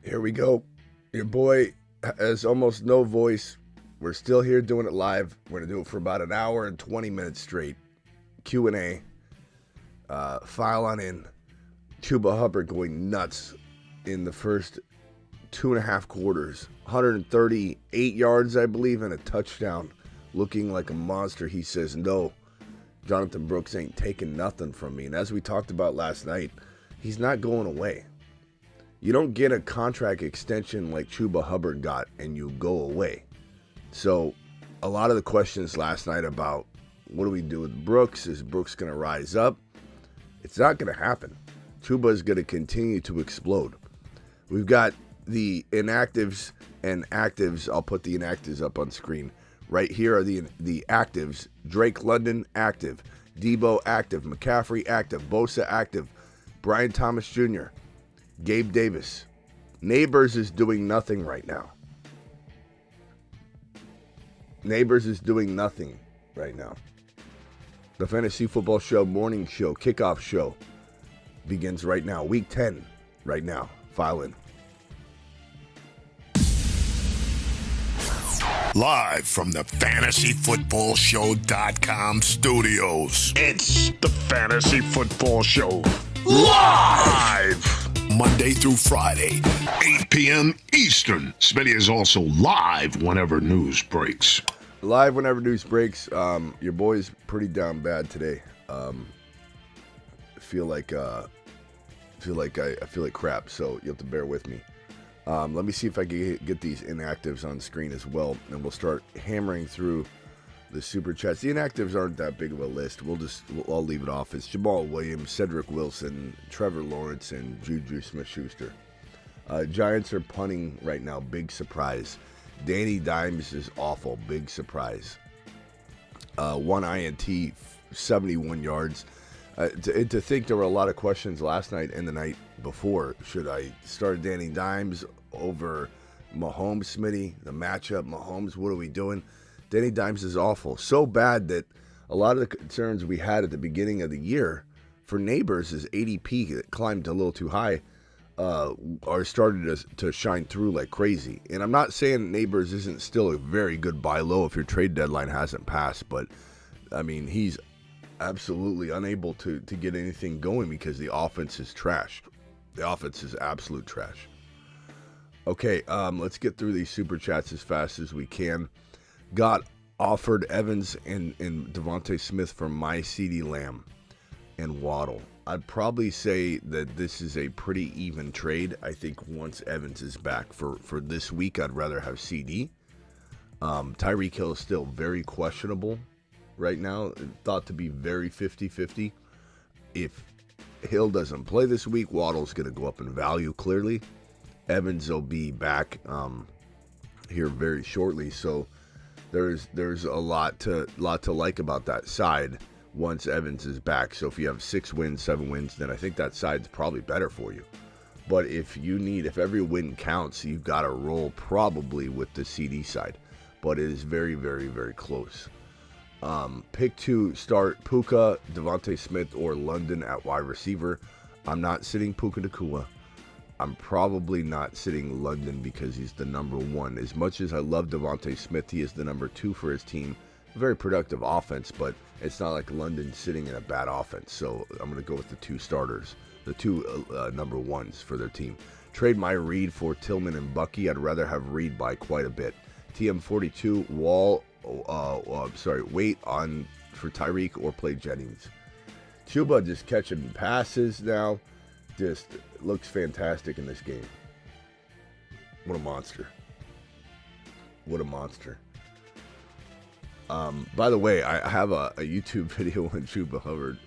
Here we go. Your boy has almost no voice. We're still here doing it live. We're going to do it for about an hour and 20 minutes straight. Q&A. File on in. Chuba Hubbard going nuts in the first 2.5 quarters. 138 yards, I believe, and a touchdown. Looking like a monster. He says, no, Jonathan Brooks ain't taking nothing from me. And as we talked about last night, he's not going away. You don't get a contract extension like Chuba Hubbard got and you go away. So a lot of the questions last night about what do we do with Brooks? Is Brooks going to rise up? It's not going to happen. Chuba is going to continue to explode. We've got the inactives and actives. I'll put the inactives up on screen. Right here are the actives. Drake London, active. Debo, active. McCaffrey, active. Bosa, active. Brian Thomas Jr., Gabe Davis. Neighbors is doing nothing right now. Neighbors is doing nothing right now. The Fantasy Football Show morning show, kickoff show, begins right now. Week 10 right now. File in. Live from the FantasyFootballShow.com studios. It's the Fantasy Football Show. Live! Monday through Friday, 8 p.m. Eastern. Smitty is also live whenever news breaks. Live whenever news breaks. Your boy's pretty down bad today. I feel like crap, so you have to bear with me. Let me see if I can get these inactives on screen as well, and we'll start hammering through the super chats. The inactives aren't that big of a list. I'll leave it off. It's Jamal Williams, Cedric Wilson, Trevor Lawrence, and Juju Smith-Schuster. Giants are punting right now. Big surprise. Danny Dimes is awful. Big surprise. One INT, 71 yards. To think there were a lot of questions last night and the night before. Should I start Danny Dimes over Mahomes, Smitty? The matchup, Mahomes, what are we doing? Danny Dimes is awful. So bad that a lot of the concerns we had at the beginning of the year for Neighbors' is ADP that climbed a little too high are starting to shine through like crazy. And I'm not saying Neighbors isn't still a very good buy low if your trade deadline hasn't passed, but I mean, he's absolutely unable to get anything going because the offense is trash. The offense is absolute trash. Okay, let's get through these super chats as fast as we can. Got offered Evans and Devontae Smith for my CeeDee Lamb and Waddle. I'd probably say that this is a pretty even trade. I think once Evans is back for this week, I'd rather have CD. Tyreek Hill is still very questionable right now. Thought to be very 50-50. If Hill doesn't play this week, Waddle's going to go up in value clearly. Evans will be back here very shortly, so there's a lot to like about that side once Evans is back. So if you have 6 wins, 7 wins, then I think that side's probably better for you. But if every win counts, you've got to roll probably with the CD side. But it is very, very, very close. Pick 2, start Puka, Devontae Smith, or London at wide receiver. I'm not sitting Puka Nacua. I'm probably not sitting London because he's the number 1. As much as I love Devontae Smith, he is the number 2 for his team. Very productive offense, but it's not like London sitting in a bad offense. So I'm going to go with the 2 starters, the 2 number 1s for their team. Trade my Reed for Tillman and Bucky. I'd rather have Reed by quite a bit. TM42, wait on for Tyreek or play Jennings. Chuba just catching passes now. Just looks fantastic in this game. What a monster. What a monster. By the way, I have a YouTube video on Chuba Hubbard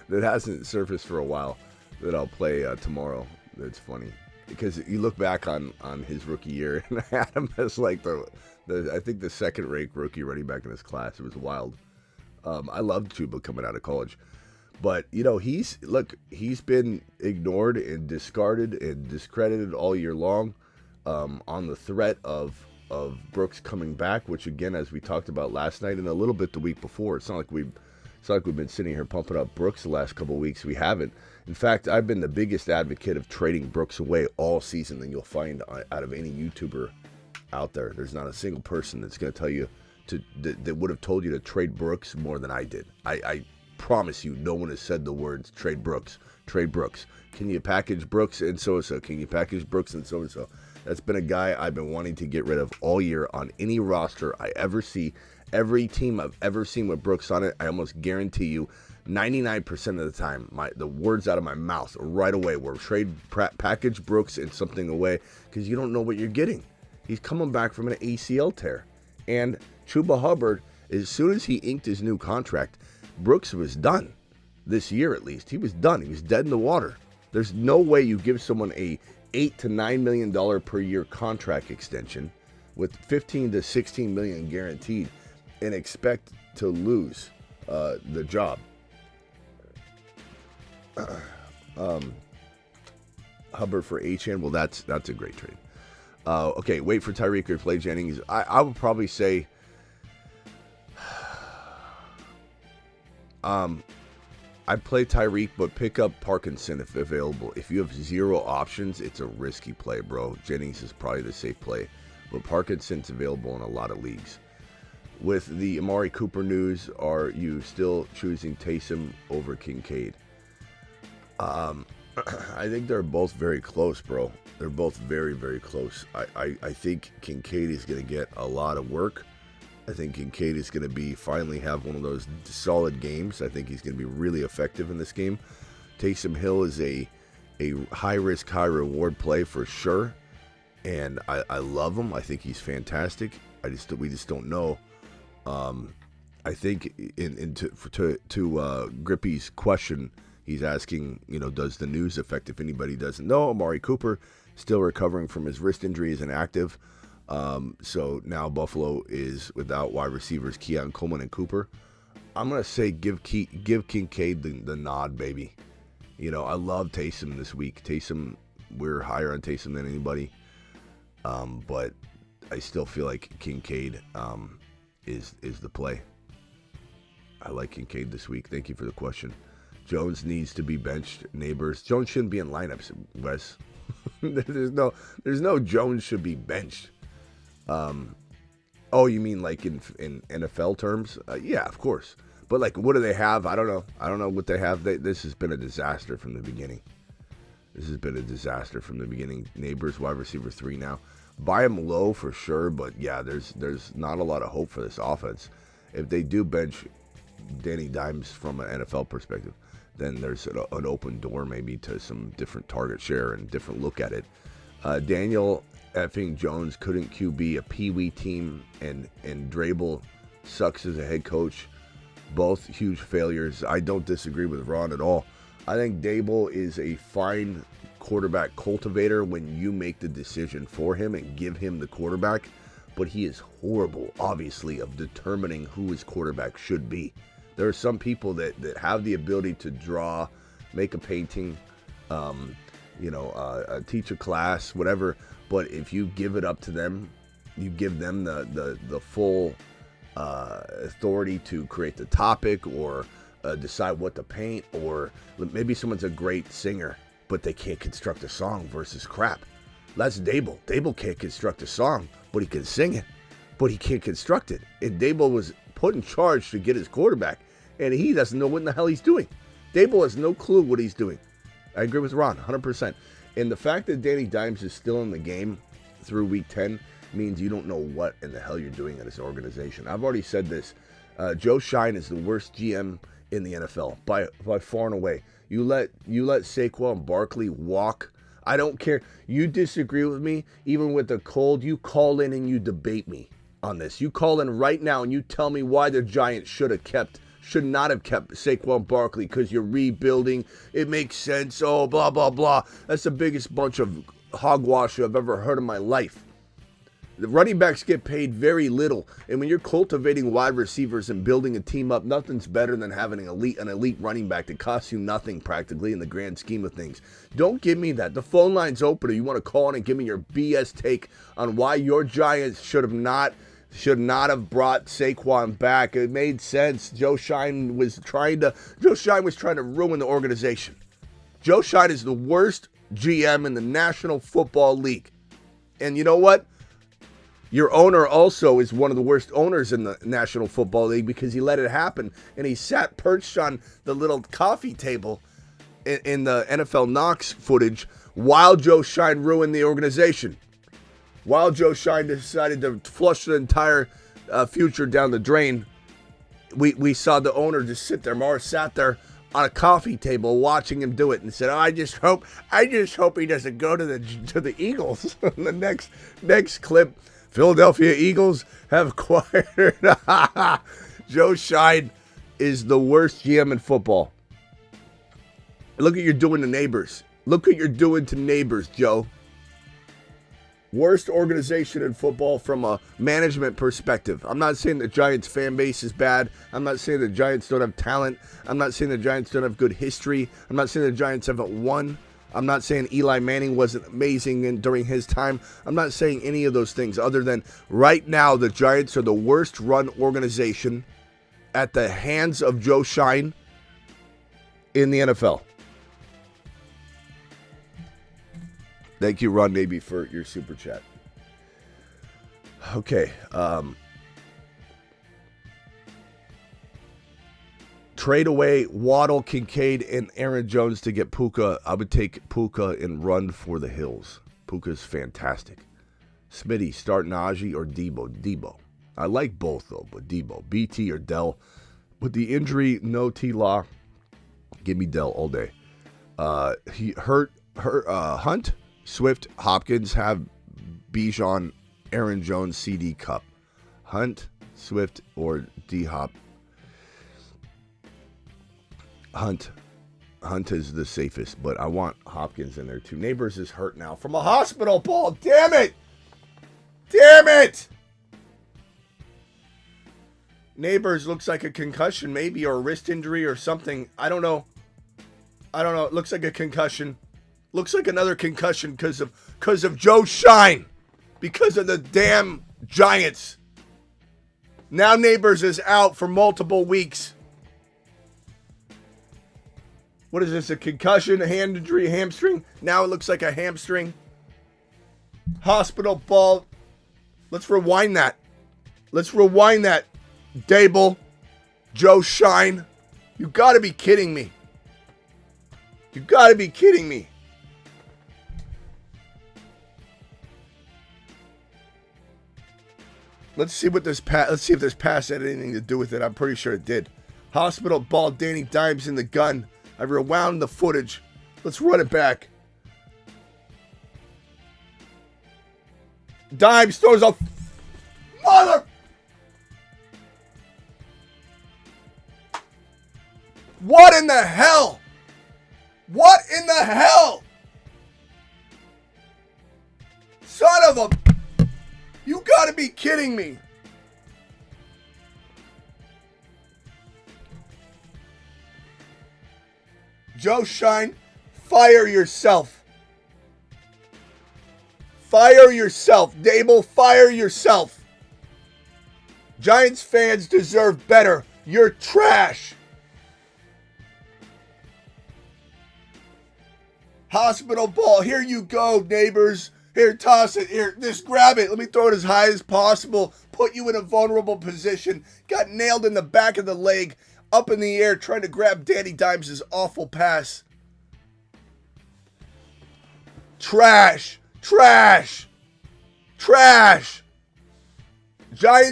that hasn't surfaced for a while that I'll play tomorrow. That's funny. Because you look back on his rookie year, and I had him as like I think the second-rate rookie running back in his class. It was wild. I loved Chuba coming out of college. But, he's been ignored and discarded and discredited all year long on the threat of Brooks coming back, which, again, as we talked about last night and a little bit the week before, it's not like we've It's like we've been sitting here pumping up Brooks the last couple of weeks. We haven't. In fact, I've been the biggest advocate of trading Brooks away all season than you'll find out of any YouTuber out there. There's not a single person that's going to tell you that would have told you to trade Brooks more than I did. I promise you, no one has said the words trade Brooks. Trade Brooks. Can you package Brooks and so-and-so? Can you package Brooks and so-and-so? That's been a guy I've been wanting to get rid of all year on any roster I ever see. Every team I've ever seen with Brooks on it, I almost guarantee you 99% of the time, the words out of my mouth right away were package Brooks and something away, because you don't know what you're getting. He's coming back from an ACL tear. And Chuba Hubbard, as soon as he inked his new contract, Brooks was done. This year at least. He was done. He was dead in the water. There's no way you give someone a $8 to $9 million per year contract extension with 15 to 16 million guaranteed and expect to lose the job. Hubbard for HN. Well, that's a great trade. Okay, wait for Tyreek or play Jennings. I would probably say I'd play Tyreek, but pick up Parkinson if available. If you have zero options, it's a risky play, bro. Jennings is probably the safe play, but Parkinson's available in a lot of leagues. With the Amari Cooper news, are you still choosing Taysom over Kincaid? I think they're both very close, bro. They're both very, very close. I think Kincaid is going to get a lot of work. I think Kincaid is going to finally have one of those solid games. I think he's going to be really effective in this game. Taysom Hill is a high-risk, high-reward play for sure, and I love him. I think he's fantastic. We just don't know. I think to Grippy's question, he's asking, does the news affect if anybody doesn't know? Amari Cooper still recovering from his wrist injury, is inactive. So now Buffalo is without wide receivers Keon Coleman and Cooper. I'm gonna say give Kincaid the nod, baby. I love Taysom this week. Taysom, we're higher on Taysom than anybody. But I still feel like Kincaid is the play. I like Kincaid this week. Thank you for the question. Jones needs to be benched. Neighbors. Jones shouldn't be in lineups, Wes. there's no Jones should be benched. Oh, you mean like in NFL terms? Yeah, of course. But like, what do they have? I don't know. I don't know what they have. This has been a disaster from the beginning. Neighbors, wide receiver 3 now. Buy him low for sure, but yeah, there's not a lot of hope for this offense. If they do bench Danny Dimes from an NFL perspective, then there's an open door maybe to some different target share and different look at it. Daniel effing Jones couldn't QB a Pee-wee team, and Drabel sucks as a head coach. Both huge failures. I don't disagree with Ron at all. I think Dable is a fine quarterback cultivator when you make the decision for him and give him the quarterback, but he is horrible, obviously, of determining who his quarterback should be. There are some people that have the ability to draw, make a painting, teach a class, whatever, but if you give it up to them, you give them the full authority to create the topic or decide what to paint, or maybe someone's a great singer, but they can't construct a song versus crap. That's Dable. Dable can't construct a song, but he can sing it, but he can't construct it. And Dable was put in charge to get his quarterback, and he doesn't know what in the hell he's doing. Dable has no clue what he's doing. I agree with Ron, 100%. And the fact that Danny Dimes is still in the game through week 10 means you don't know what in the hell you're doing at this organization. I've already said this. Joe Shine is the worst GM in the NFL by far and away. You let Saquon Barkley walk. I don't care. You disagree with me, even with the cold. You call in and you debate me on this. You call in right now and you tell me why the Giants should not have kept Saquon Barkley, because you're rebuilding. It makes sense. Oh, blah, blah, blah. That's the biggest bunch of hogwash I've ever heard in my life. The running backs get paid very little. And when you're cultivating wide receivers and building a team up, nothing's better than having an elite running back that costs you nothing practically in the grand scheme of things. Don't give me that. The phone line's open, or you want to call in and give me your BS take on why your Giants should have not Should not have brought Saquon back. It made sense. Joe Shine was trying to ruin the organization. Joe Shine is the worst GM in the National Football League. And you know what? Your owner also is one of the worst owners in the National Football League because he let it happen. And he sat perched on the little coffee table in the NFL Knox footage while Joe Shine ruined the organization. While Joe Shine decided to flush the entire future down the drain, we saw the owner just sit there. Morris sat there on a coffee table watching him do it and said, "Oh, I just hope he doesn't go to the Eagles." The next clip, Philadelphia Eagles have acquired. Joe Shine is the worst GM in football. Look what you're doing to neighbors. Look what you're doing to neighbors, Joe. Worst organization in football from a management perspective. I'm not saying the Giants fan base is bad. I'm not saying the Giants don't have talent. I'm not saying the Giants don't have good history. I'm not saying the Giants haven't won. I'm not saying Eli Manning wasn't amazing during his time. I'm not saying any of those things other than right now the Giants are the worst run organization at the hands of Joe Shine in the NFL. Thank you, Ron Navy, for your super chat. Okay. Trade away Waddle, Kincaid, and Aaron Jones to get Puka. I would take Puka and run for the hills. Puka's fantastic. Smitty, start Najee or Debo? Debo. I like both, though, but Debo. BT or Dell. With the injury, no T-Law. Give me Dell all day. He hurt Hunt, Swift, Hopkins have Bijan, Aaron Jones, CD Cup. Hunt, Swift, or D-Hop. Hunt is the safest, but I want Hopkins in there too. Neighbors is hurt now from a hospital ball. Damn it! Damn it! Neighbors looks like a concussion maybe, or a wrist injury or something. I don't know. It looks like a concussion. Looks like another concussion because of Joe Shine. Because of the damn Giants. Now Neighbors is out for multiple weeks. What is this, a concussion, a hand injury, a hamstring? Now it looks like a hamstring. Hospital ball. Let's rewind that. Dable. Joe Shine. You gotta be kidding me. Let's see if this pass had anything to do with it. I'm pretty sure it did. Hospital ball, Danny Dimes in the gun. I rewound the footage. Let's run it back. Dimes throws a mother. What in the hell? Son of a... You gotta be kidding me. Joe Shine, fire yourself. Dable, fire yourself. Giants fans deserve better. You're trash. Hospital ball. Here you go, Neighbors. Here, toss it. Here, just grab it. Let me throw it as high as possible. Put you in a vulnerable position. Got nailed in the back of the leg. Up in the air trying to grab Danny Dimes' awful pass. Trash. Giants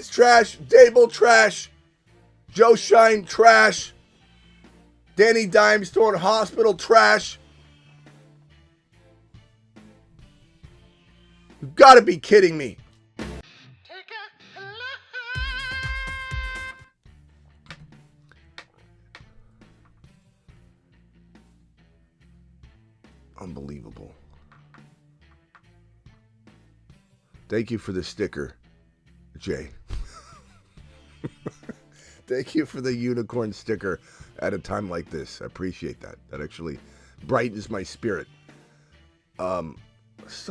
trash. Dable trash. Joe Shine trash. Danny Dimes throwing hospital trash. You've got to be kidding me. Unbelievable. Thank you for the sticker, Jay. Thank you for the unicorn sticker at a time like this. I appreciate that. That actually brightens my spirit. Son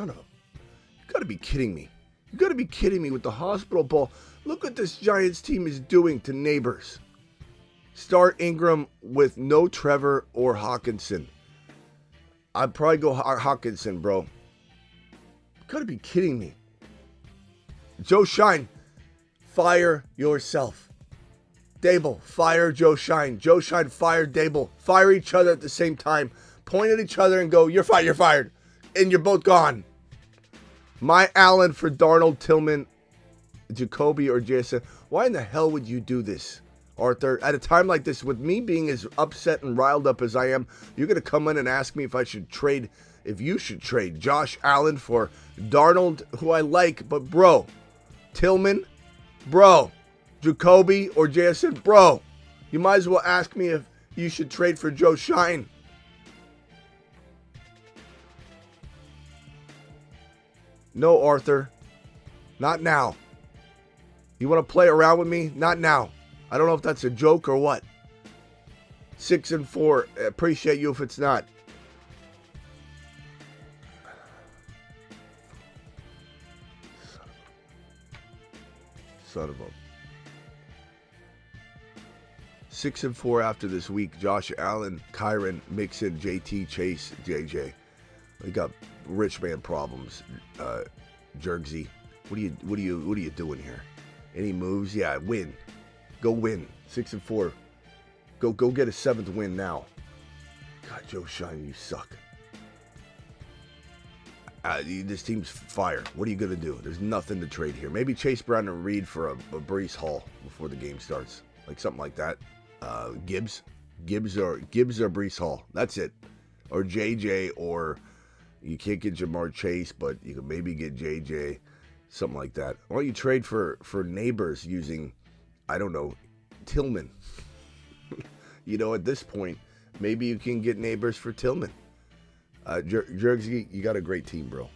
of a... You gotta be kidding me. You got to be kidding me with the hospital ball. Look what this Giants team is doing to Neighbors. Start Ingram with no Trevor or Hawkinson. I'd probably go Hawkinson, bro. You got to be kidding me. Joe Shine, fire yourself. Dable, fire Joe Shine. Joe Shine, fire Dable. Fire each other at the same time. Point at each other and go, you're fired, you're fired. And you're both gone. My Allen for Darnold, Tillman, Jacoby, or Jason. Why in the hell would you do this, Arthur? At a time like this, with me being as upset and riled up as I am, you're going to come in and ask me if you should trade Josh Allen for Darnold, who I like, but bro, Tillman, bro, Jacoby or Jason, bro, you might as well ask me if you should trade for Joe Shine. No, Arthur. Not now. You want to play around with me? Not now. I don't know if that's a joke or what. 6-4. Appreciate you if it's not. Son of a. 6-4 after this week. Josh Allen, Kyron, Mixon, JT, Chase, JJ. We got rich man problems. Jergsy, what are you doing here? Any moves? Yeah, win. Go win. 6-4. Go get a 7th win now. God, Joe Shine, you suck. This team's fire. What are you gonna do? There's nothing to trade here. Maybe Chase Brown and Reed for a Breece Hall before the game starts, like something like that. Gibbs or Breece Hall. That's it. Or JJ, or you can't get Jamar Chase, but you can maybe get JJ, something like that. Why don't you trade for Neighbors using, I don't know, Tillman? At this point, maybe you can get Neighbors for Tillman. Jergsy, you got a great team, bro.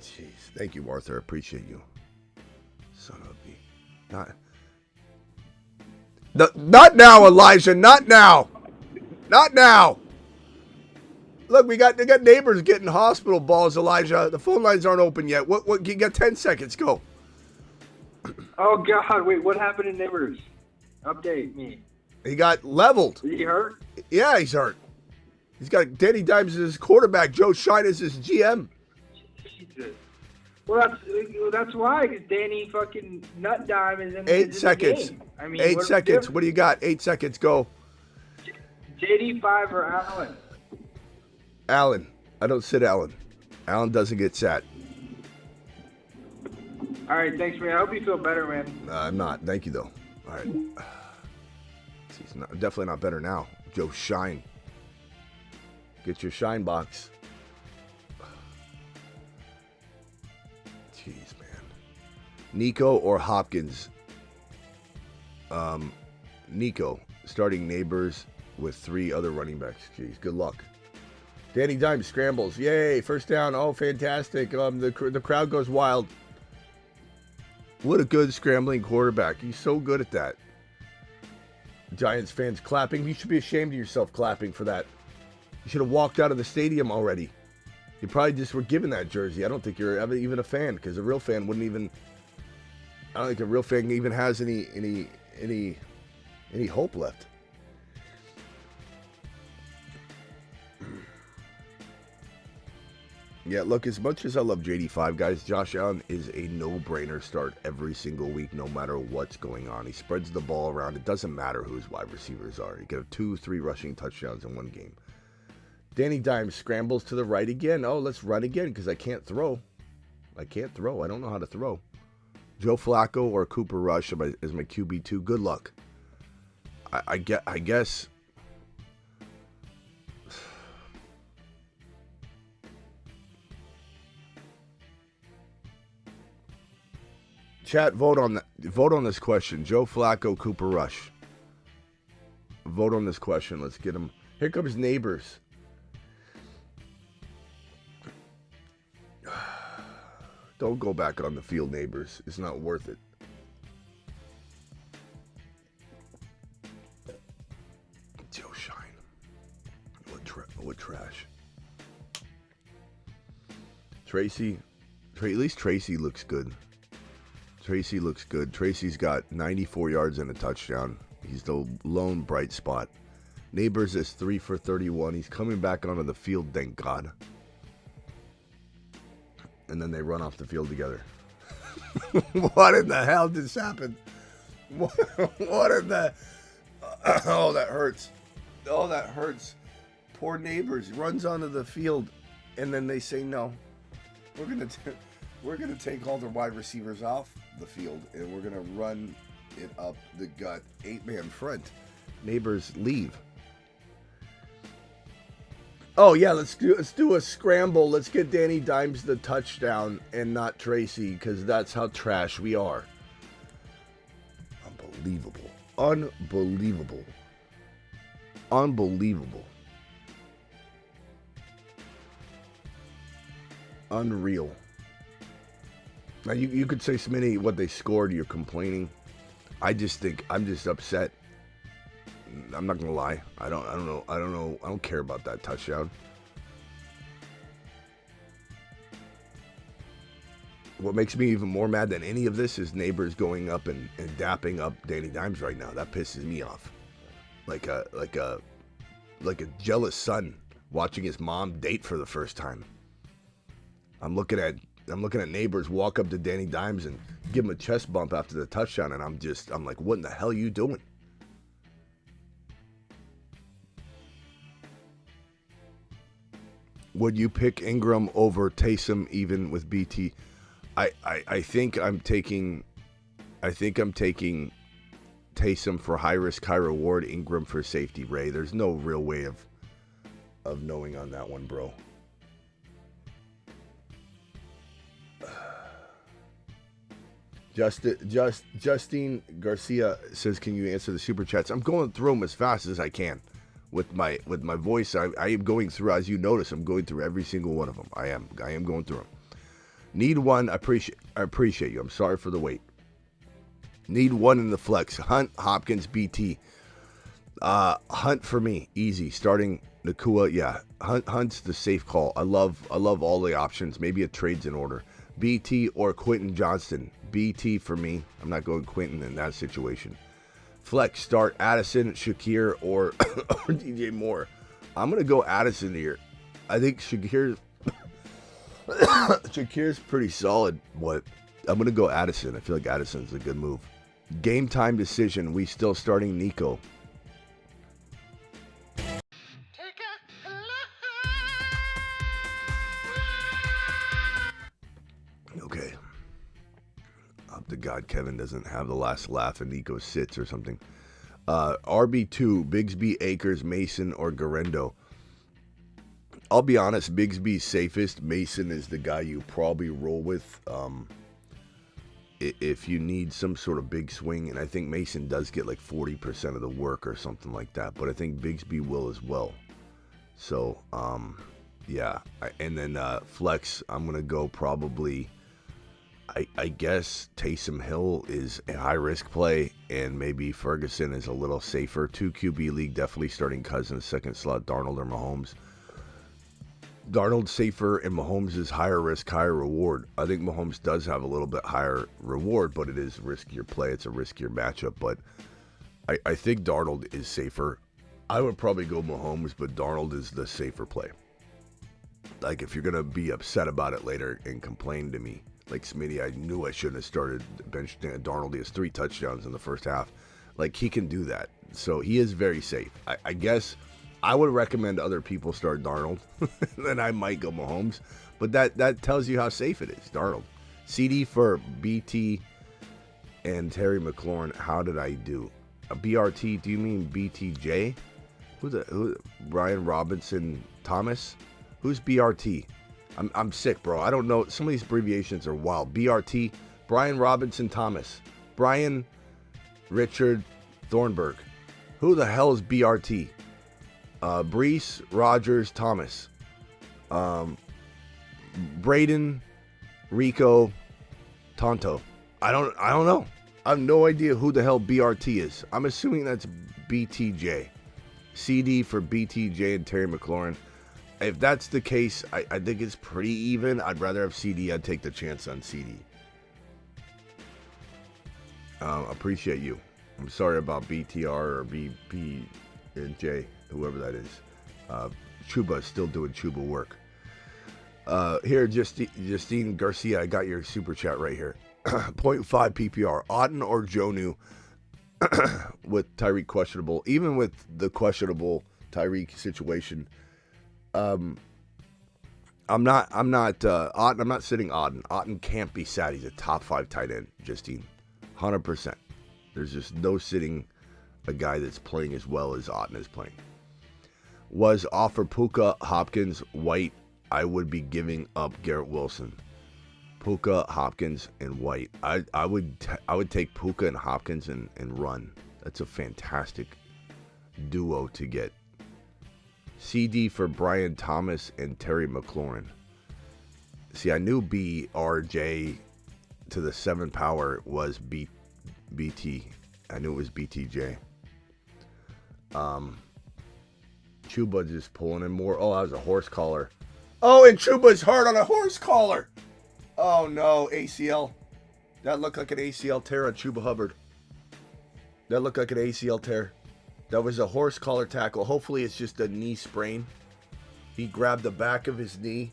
Jeez, thank you, Arthur. I appreciate you. Son of a not now, Elijah. Not now. Not now. Look, they got Neighbors getting hospital balls, Elijah. The phone lines aren't open yet. What? You got 10 seconds. Go. Oh God! Wait, what happened in Neighbors? Update me. He got leveled. Is he hurt? Yeah, he's hurt. He's got Danny Dimes as his quarterback. Joe Shine as his GM. Jesus. Well, that's why, because Danny fucking Nut Dime is in. 8 seconds. The game. I mean, 8 seconds. What do you got? 8 seconds. Go. JD5 or Allen? Allen. I don't sit Allen. Allen doesn't get sat. All right, thanks, man. I hope you feel better, man. I'm not. Thank you, though. All right. He's definitely not better now. Joe Shine. Get your Shine box. Jeez, man. Nico or Hopkins? Nico. Starting Neighbors with 3 other running backs. Jeez, good luck. Danny Dimes scrambles. Yay, first down. Oh, fantastic. The crowd goes wild. What a good scrambling quarterback. He's so good at that. Giants fans clapping. You should be ashamed of yourself clapping for that. You should have walked out of the stadium already. You probably just were given that jersey. I don't think you're even a fan, because a real fan wouldn't even. I don't think a real fan even has any hope left. Yeah, look, as much as I love JD5, guys, Josh Allen is a no-brainer start every single week, no matter what's going on. He spreads the ball around. It doesn't matter who his wide receivers are. He could have 2-3 rushing touchdowns in one game. Danny Dimes scrambles to the right again. Oh, let's run again, because I can't throw. I don't know how to throw. Joe Flacco or Cooper Rush as my QB2. Good luck. I guess. Chat, vote on this question. Joe Flacco, Cooper Rush. Vote on this question. Let's get him. Here comes Neighbors. Don't go back on the field, Neighbors. It's not worth it. Joe Shine. What trash. At least Tracy looks good. Tracy looks good. Tracy's got 94 yards and a touchdown. He's the lone bright spot. Neighbors is 3 for 31. He's coming back onto the field, thank God. And then they run off the field together. What in the hell just happened? What in the... Oh, that hurts. Oh, that hurts. Poor Neighbors runs onto the field, and then they say, no, we're gonna take all their wide receivers off the field, and we're gonna run it up the gut. 8-man front. Neighbors leave. Oh yeah, let's do a scramble. Let's get Danny Dimes the touchdown and not Tracy, because that's how trash we are. Unbelievable. Unbelievable. Unbelievable. Unreal. Now you could say, Smitty, what they scored, you're complaining. I just think I'm just upset. I'm not gonna lie. I don't know. I don't care about that touchdown. What makes me even more mad than any of this is Neighbors going up and dapping up Danny Dimes right now. That pisses me off. Like a jealous son watching his mom date for the first time. I'm looking at Neighbors walk up to Danny Dimes and give him a chest bump after the touchdown, and I'm like, what in the hell are you doing? Would you pick Ingram over Taysom even with BT? I think I'm taking Taysom for high risk, high reward, Ingram for safety, Ray. There's no real way of knowing on that one, bro. Justine Garcia says, can you answer the super chats? I'm going through them as fast as I can. With my voice, I am going through, as you notice, I'm going through every single one of them. I am going through them. Need one, I appreciate you. I'm sorry for the wait. Need one in the flex. Hunt, Hopkins, BT. Hunt for me, easy. Starting Nakua, yeah. Hunt's the safe call. I love all the options. Maybe a trade's in order. BT or Quentin Johnston. BT for me. I'm not going Quentin in that situation. Flex, start Addison, Shakir, or DJ Moore. I'm going to go Addison here. I think Shakir's pretty solid, but I'm going to go Addison. I feel like Addison's a good move. Game time decision. We still starting Nico. Okay. Up to God Kevin doesn't have the last laugh and Nico sits or something. RB2, Bigsby, Akers, Mason, or Garendo. I'll be honest, Bigsby's safest. Mason is the guy you probably roll with if you need some sort of big swing. And I think Mason does get like 40% of the work or something like that. But I think Bigsby will as well. So, yeah. And then flex, I'm going to go probably... I guess Taysom Hill is a high-risk play, and maybe Ferguson is a little safer. 2 QB league, definitely starting Cousins, second slot, Darnold or Mahomes. Darnold's safer, and Mahomes is higher risk, higher reward. I think Mahomes does have a little bit higher reward, but it is riskier play. It's a riskier matchup, but I think Darnold is safer. I would probably go Mahomes, but Darnold is the safer play. Like, if you're going to be upset about it later and complain to me, like Smitty, I knew I shouldn't have started bench Darnold. He has 3 touchdowns in the first half. Like, he can do that. So he is very safe. I guess I would recommend other people start Darnold. Then I might go Mahomes. But that tells you how safe it is, Darnold. CD for BT and Terry McLaurin. How did I do? A BRT, do you mean BTJ? Who Brian Robinson Thomas? Who's BRT? I'm sick, bro. I don't know. Some of these abbreviations are wild. BRT, Brian Robinson Thomas. Brian Richard Thornburg. Who the hell is BRT? Brees Rogers Thomas. Braden Rico Tonto. I don't know. I have no idea who the hell BRT is. I'm assuming that's BTJ. CD for BTJ and Terry McLaurin. if that's the case, I think it's pretty even. I'd rather have CD. I'd take the chance on CD. Appreciate you. I'm sorry about BTR or BP and J, whoever that is. Chuba is still doing Chuba work. Here, Justine Garcia, I got your super chat right here. 0.5 PPR. Auden or Jonu with Tyreek questionable. Even with the questionable Tyreek situation, I'm not Auden. I'm not sitting Auden. Auden can't be sat. He's a top 5 tight end, Justine. 100%. There's just no sitting a guy that's playing as well as Auden is playing. Was offer Puka, Hopkins, White. I would be giving up Garrett Wilson. Puka, Hopkins, and White. I would take Puka and Hopkins and run. That's a fantastic duo to get. CD for Brian Thomas and Terry McLaurin. See, I knew BRJ to the 7 power was BT. I knew it was BTJ. Chuba just pulling in more. Oh, that was a horse collar. Oh, and Chuba's hurt on a horse collar. Oh, no, ACL. That looked like an ACL tear on Chuba Hubbard. That looked like an ACL tear. That was a horse collar tackle. Hopefully it's just a knee sprain. He grabbed the back of his knee.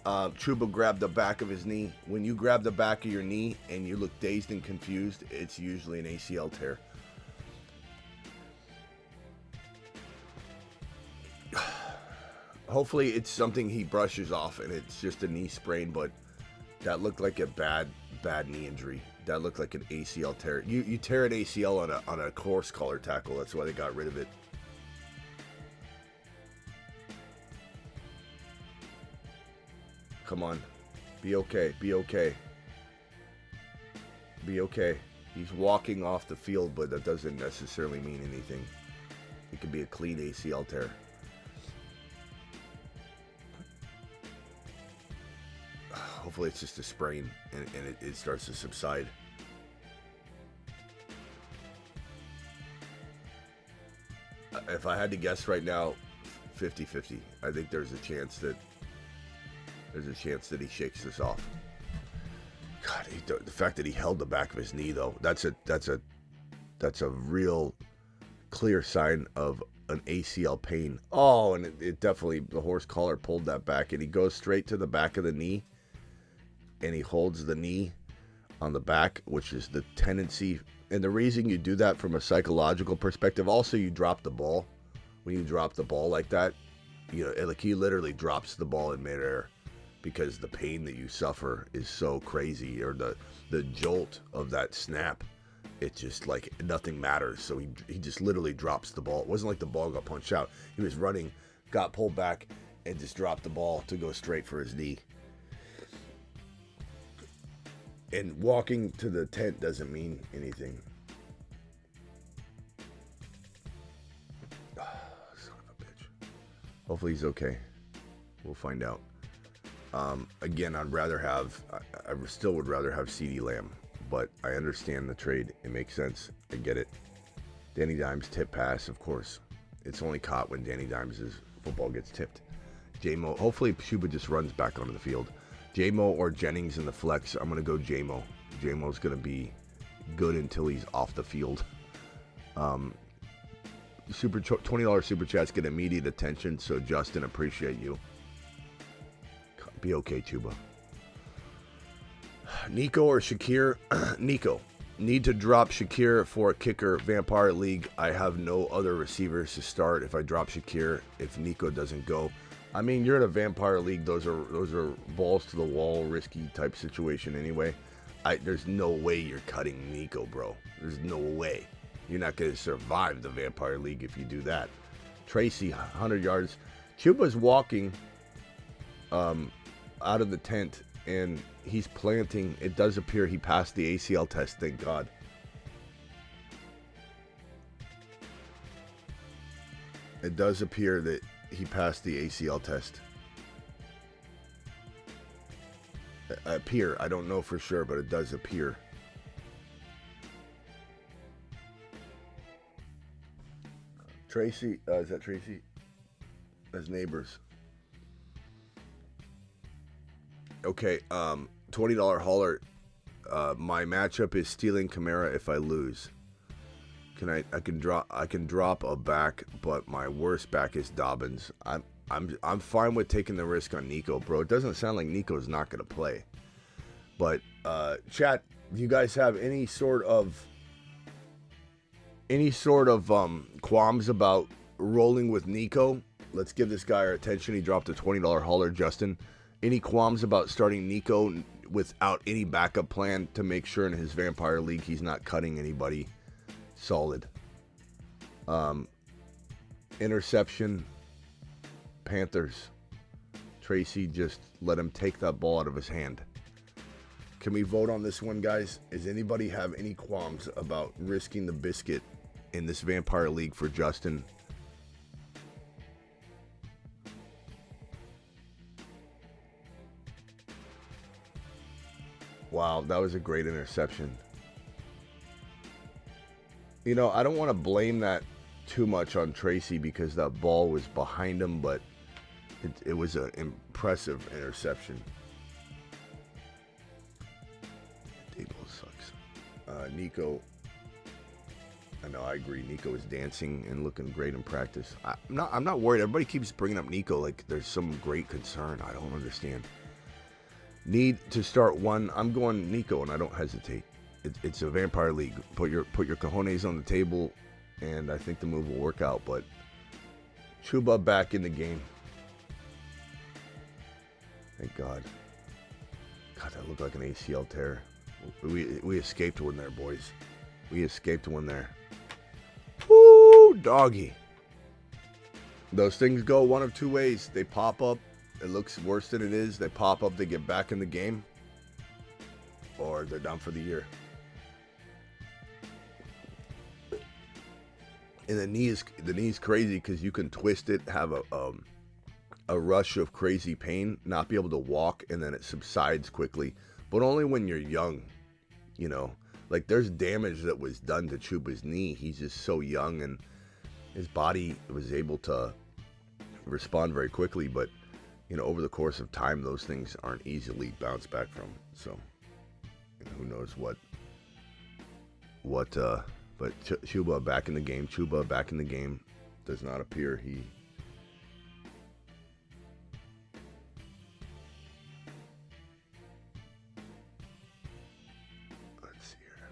Chuba grabbed the back of his knee. When you grab the back of your knee and you look dazed and confused, it's usually an ACL tear. Hopefully it's something he brushes off and it's just a knee sprain, but that looked like a bad knee injury. That looked like an ACL tear. You tear an ACL on a horse collar tackle. That's why they got rid of it. Come on. Be okay. Be okay. Be okay. He's walking off the field, but that doesn't necessarily mean anything. It could be a clean ACL tear. Hopefully it's just a sprain and it starts to subside. If I had to guess right now, 50-50. I think there's a chance that he shakes this off. God, the fact that he held the back of his knee though, that's a real clear sign of an ACL pain. Oh, and it definitely, the horse collar pulled that back, and he goes straight to the back of the knee. And he holds the knee on the back, which is the tendency. And the reason you do that from a psychological perspective, also you drop the ball. When you drop the ball like that, like he literally drops the ball in midair because the pain that you suffer is so crazy, or the jolt of that snap. It's just like nothing matters. So he just literally drops the ball. It wasn't like the ball got punched out. He was running, got pulled back, and just dropped the ball to go straight for his knee. And walking to the tent doesn't mean anything. Oh, son of a bitch. Hopefully he's okay. We'll find out. Again, I still would rather have CeeDee Lamb, but I understand the trade. It makes sense. I get it. Danny Dimes tip pass, of course. It's only caught when Danny Dimes' football gets tipped. J-Mo, hopefully Chuba just runs back onto the field. J-Mo or Jennings in the flex. I'm going to go J-Mo. J-Mo's going to be good until he's off the field. $20 super chats get immediate attention, so Justin, appreciate you. Be okay, Chuba. Nico or Shakir? Nico. Need to drop Shakir for a kicker. Vampire League. I have no other receivers to start if I drop Shakir, if Nico doesn't go. I mean, you're in a Vampire League. Those are balls to the wall, risky type situation anyway. There's no way you're cutting Nico, bro. There's no way. You're not going to survive the Vampire League if you do that. Tracy, 100 yards. Chuba's walking out of the tent, and he's planting. It does appear he passed the ACL test, thank God. It does appear that he passed the ACL test. Appear. I don't know for sure, but it does appear. Tracy, is that Tracy? That's neighbors. Okay, $20 hauler. My matchup is stealing Kamara if I lose. I can drop a back, but my worst back is Dobbins. I'm fine with taking the risk on Nico, bro. It doesn't sound like Nico's not gonna play. But chat, do you guys have any sort of qualms about rolling with Nico? Let's give this guy our attention. He dropped a $20 hauler, Justin. Any qualms about starting Nico without any backup plan to make sure in his Vampire League he's not cutting anybody? Solid. Interception. Panthers. Tracy just let him take that ball out of his hand. Can we vote on this one, guys? Does anybody have any qualms about risking the biscuit in this Vampire League for Justin? Wow, that was a great interception. You know, I don't want to blame that too much on Tracy because that ball was behind him, but it was an impressive interception. Dable sucks. Nico, I know, I agree. Nico is dancing and looking great in practice. I'm not worried. Everybody keeps bringing up Nico like there's some great concern. I don't understand. Need to start one. I'm going Nico, and I don't hesitate. It's a Vampire League. Put your cojones on the table, and I think the move will work out. But Chuba back in the game. Thank God. God, that looked like an ACL tear. We escaped one there, boys. We escaped one there. Woo, doggy. Those things go one of two ways. They pop up. It looks worse than it is. They pop up. They get back in the game. Or they're done for the year. And the knee's crazy because you can twist it, have a rush of crazy pain, not be able to walk, and then it subsides quickly. But only when you're young, you know. Like, there's damage that was done to Chuba's knee. He's just so young, and his body was able to respond very quickly. But, you know, over the course of time, those things aren't easily bounced back from. So, you know, who knows what, but Chuba back in the game. Chuba back in the game. Does not appear he... Let's see here.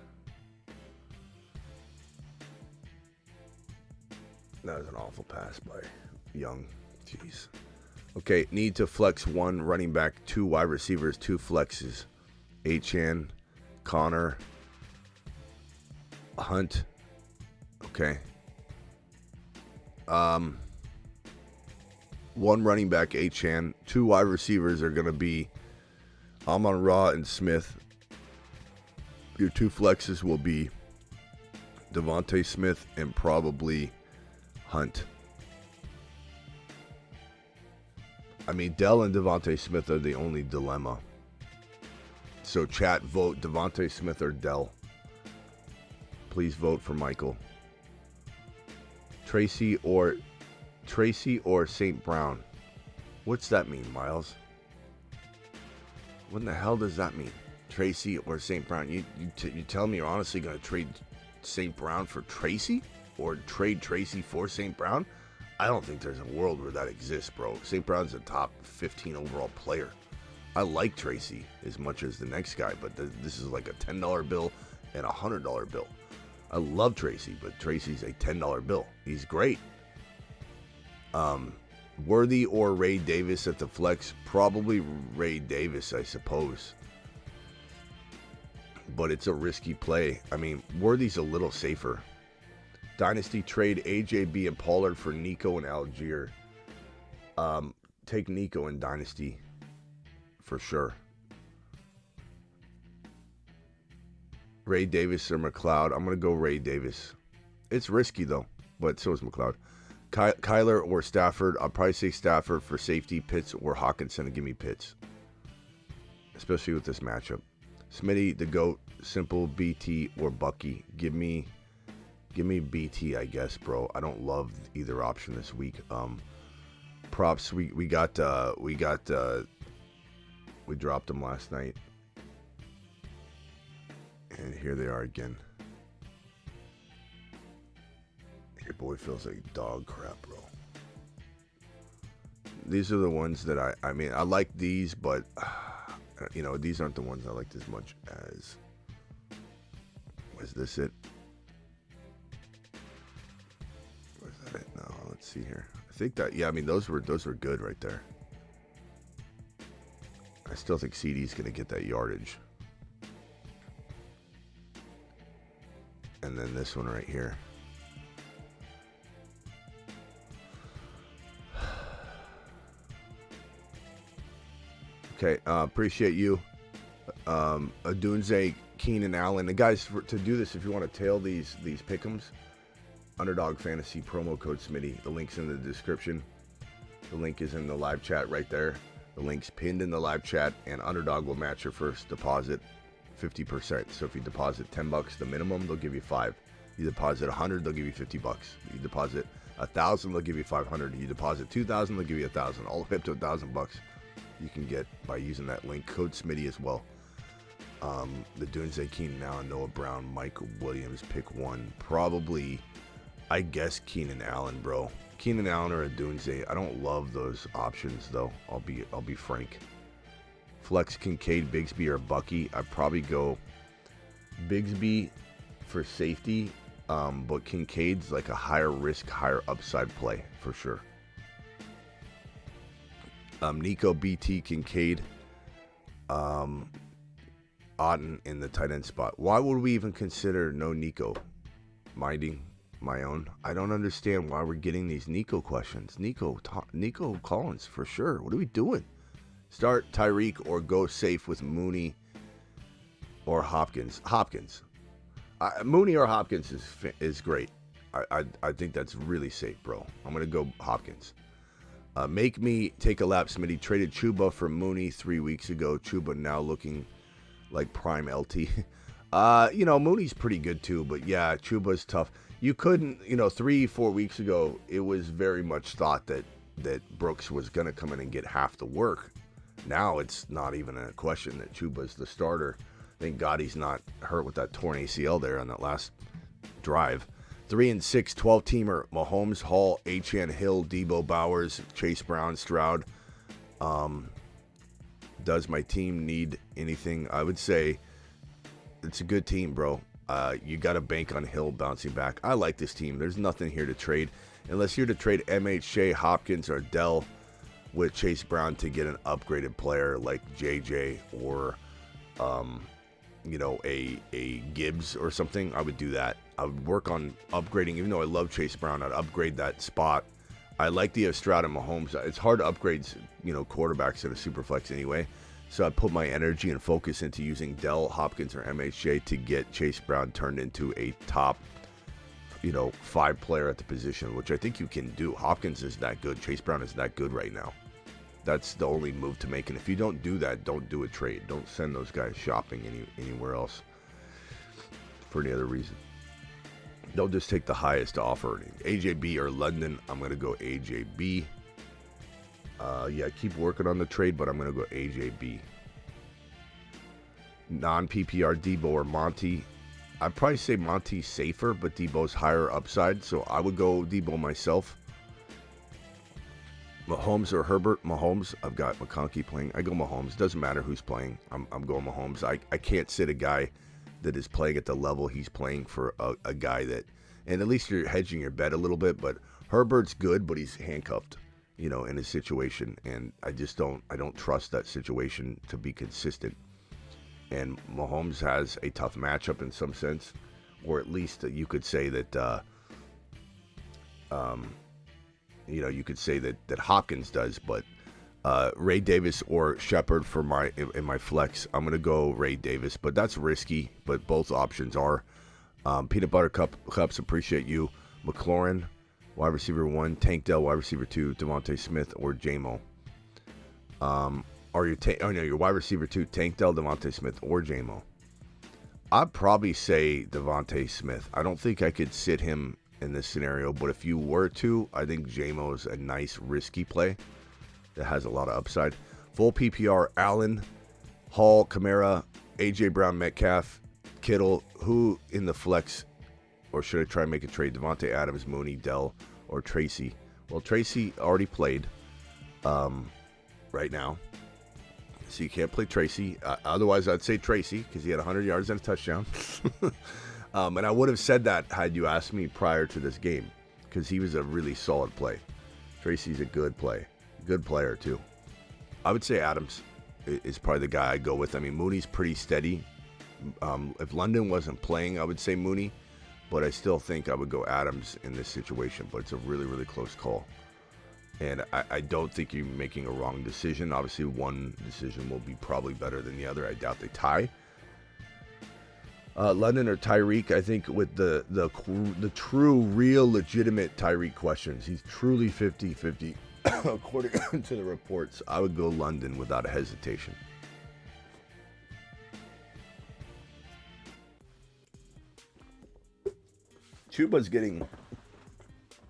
That was an awful pass by Young. Jeez. Okay, need to flex one running back, two wide receivers, two flexes. Achan, Connor, Hunt. Okay. One running back, Achan. Two wide receivers are going to be Amon-Ra and Smith. Your two flexes will be Devontae Smith and probably Hunt. I mean, Dell and Devontae Smith are the only dilemma. So chat, vote Devontae Smith or Dell. Please vote for Michael. Tracy or St. Brown. What's that mean, Miles? What in the hell does that mean? Tracy or St. Brown? You tell me you're honestly going to trade St. Brown for Tracy? Or trade Tracy for St. Brown? I don't think there's a world where that exists, bro. St. Brown's a top 15 overall player. I like Tracy as much as the next guy, but this is like a $10 bill and a $100 bill. I love Tracy, but Tracy's a $10 bill. He's great. Worthy or Ray Davis at the flex? Probably Ray Davis, I suppose. But it's a risky play. I mean, Worthy's a little safer. Dynasty trade AJB and Pollard for Nico and Algier. Take Nico in Dynasty for sure. Ray Davis or McLeod. I'm going to go Ray Davis. It's risky though, but so is McLeod. Kyler or Stafford. I'll probably say Stafford for safety. Pitts or Hawkinson, and give me Pitts. Especially with this matchup. Smitty, the GOAT, Simple, BT, or Bucky. Give me BT, I guess, bro. I don't love either option this week. Props. We got We dropped them last night. And here they are again. Your boy feels like dog crap, bro. These are the ones that I mean, I like these, but, you know, these aren't the ones I liked as much as. Was this it? Was that it? No, let's see here. I think that, yeah, I mean, those were good right there. I still think CD's going to get that yardage. And then this one right here. Okay, appreciate you. Adunze, Keenan Allen. The guys, to do this, if you want to tail these pick'ems, Underdog Fantasy promo code Smitty. The link's in the description. The link is in the live chat right there. The link's pinned in the live chat, and Underdog will match your first deposit 50%. So if you deposit $10, the minimum, they'll give you $5. You deposit $100, they'll give you $50. You deposit $1,000, they'll give you $500. You deposit $2,000, they'll give you $1,000. All the way up to $1,000 you can get by using that link code Smitty as well. The Dunze, Keenan Allen, Noah Brown, Mike Williams, pick one. Probably, I guess Keenan Allen, bro. Keenan Allen or a Dunze. I don't love those options though. I'll be frank. Flex Kincaid, Bigsby, or Bucky. I'd probably go Bigsby for safety, but Kincaid's like a higher risk, higher upside play for sure. Nico, BT, Kincaid, Otten in the tight end spot. Why would we even consider no Nico? Minding my own. I don't understand why we're getting these Nico questions. Nico Collins for sure. What are we doing? Start Tyreek or go safe with Mooney or Hopkins. Hopkins. Mooney or Hopkins is great. I think that's really safe, bro. I'm gonna go Hopkins. Make me take a lap, Smitty. Traded Chuba for Mooney 3 weeks ago. Chuba now looking like prime LT. You know, Mooney's pretty good too, but yeah, Chuba's tough. You couldn't, you know, 3-4 weeks ago, it was very much thought that Brooks was going to come in and get half the work. Now it's not even a question that Chuba's the starter. Thank God he's not hurt with that torn ACL there on that last drive. 3-6, 12-teamer, Mahomes, Hall, Achane, Hill, Debo, Bowers, Chase Brown, Stroud. Does my team need anything? I would say it's a good team, bro. You got to bank on Hill bouncing back. I like this team. There's nothing here to trade. Unless you're to trade MHJ, Hopkins, or Dell with Chase Brown to get an upgraded player like JJ or, you know, a Gibbs or something, I would do that. I would work on upgrading. Even though I love Chase Brown, I'd upgrade that spot. I like the Stroud and Mahomes. It's hard to upgrade, you know, quarterbacks in a super flex anyway. So I put my energy and focus into using Dell, Hopkins, or MHJ to get Chase Brown turned into a top, you know, 5 player at the position, which I think you can do. Hopkins is that good. Chase Brown is that good right now. That's the only move to make. And if you don't do that, don't do a trade. Don't send those guys shopping anywhere else for any other reason. They'll just take the highest offer. AJB or London, I'm going to go AJB. Yeah, keep working on the trade, but I'm going to go AJB. Non-PPR, Debo or Monty. I'd probably say Monty's safer, but Debo's higher upside, so I would go Debo myself. Mahomes or Herbert? Mahomes. I've got McConkey playing. I go Mahomes. Doesn't matter who's playing. I'm going Mahomes. I can't sit a guy that is playing at the level he's playing for a guy that, and at least you're hedging your bet a little bit, but Herbert's good, but he's handcuffed, you know, in his situation, and I don't trust that situation to be consistent. And Mahomes has a tough matchup in some sense, or at least you could say that, you know, you could say that Hopkins does, but Ray Davis or Shepard for in my flex, I'm gonna go Ray Davis, but that's risky. But both options are. Peanut Butter Cups, appreciate you. McLaurin, wide receiver 1, Tank Dell, wide receiver 2, Devontae Smith or JMO. Or your wide receiver 2, Tank Dell, Devontae Smith or JMO. I'd probably say Devontae Smith. I don't think I could sit him in this scenario, but if you were to, I think JMO is a nice risky play that has a lot of upside. Full PPR, Allen, Hall, Kamara, A.J. Brown, Metcalf, Kittle. Who in the flex, or should I try and make a trade? Devontae Adams, Mooney, Dell, or Tracy? Well, Tracy already played right now, so you can't play Tracy. Otherwise, I'd say Tracy because he had 100 yards and a touchdown. And I would have said that had you asked me prior to this game because he was a really solid play. Tracy's a good player too. I would say Adams is probably the guy I'd go with. I mean, Mooney's pretty steady. If London wasn't playing, I would say Mooney, but I still think I would go Adams in this situation. But it's a really, really close call. And I don't think you're making a wrong decision. Obviously, one decision will be probably better than the other. I doubt they tie. London or Tyreek, I think with the true, real, legitimate Tyreek questions, he's truly 50-50. According to the reports, I would go London without a hesitation. Chuba's getting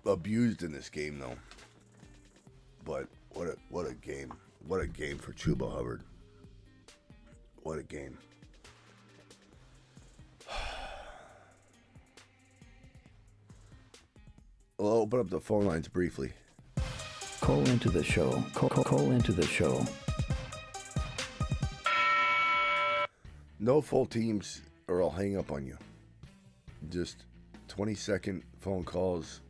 abused in this game, though. But what a game. What a game for Chuba Hubbard. What a game. I'll open up the phone lines briefly. Call into the show. Call into the show. No full teams or I'll hang up on you. Just 20-second phone calls.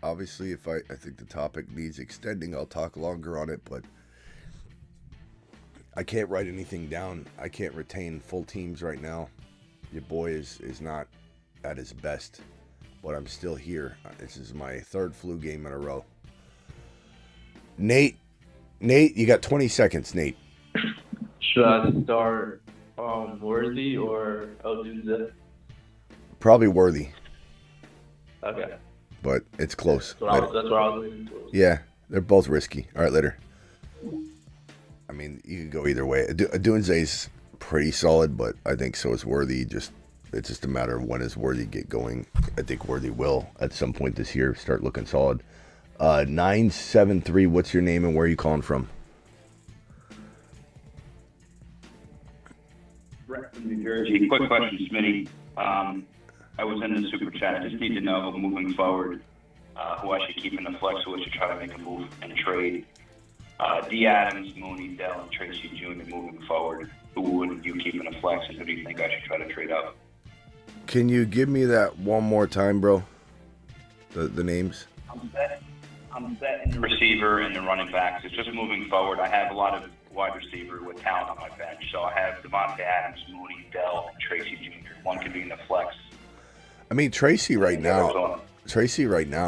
Obviously, if I think the topic needs extending, I'll talk longer on it, but I can't write anything down. I can't retain full teams right now. Your boy is not at his best, but I'm still here. This is my third flu game in a row. Nate, you got 20 seconds, Nate. Should I start Worthy or Odunze? Probably Worthy. Okay. But it's close. That's what I was leaning towards. Yeah, they're both risky. All right, later. I mean, you can go either way. Adunze's pretty solid, but I think so is Worthy. It's just a matter of when does Worthy get going. I think Worthy will, at some point this year, start looking solid. 973, what's your name and where are you calling from? Brett from New Jersey. Quick question, Smitty. I was in the super chat. I just need to know, moving forward, who I should keep in the flex, who I should try to make a move and trade. D. Adams, Mooney, Dell, and Tracy Jr. moving forward. Who would you keep in the flex, and who do you think I should try to trade up? Can you give me that one more time, bro? The names? I'm set in the receiver and the running backs. It's just moving forward. I have a lot of wide receiver with talent on my bench. So I have Devontae Adams, Mooney, Dell, and Tracy Jr. One could be in the flex. I mean, Tracy right now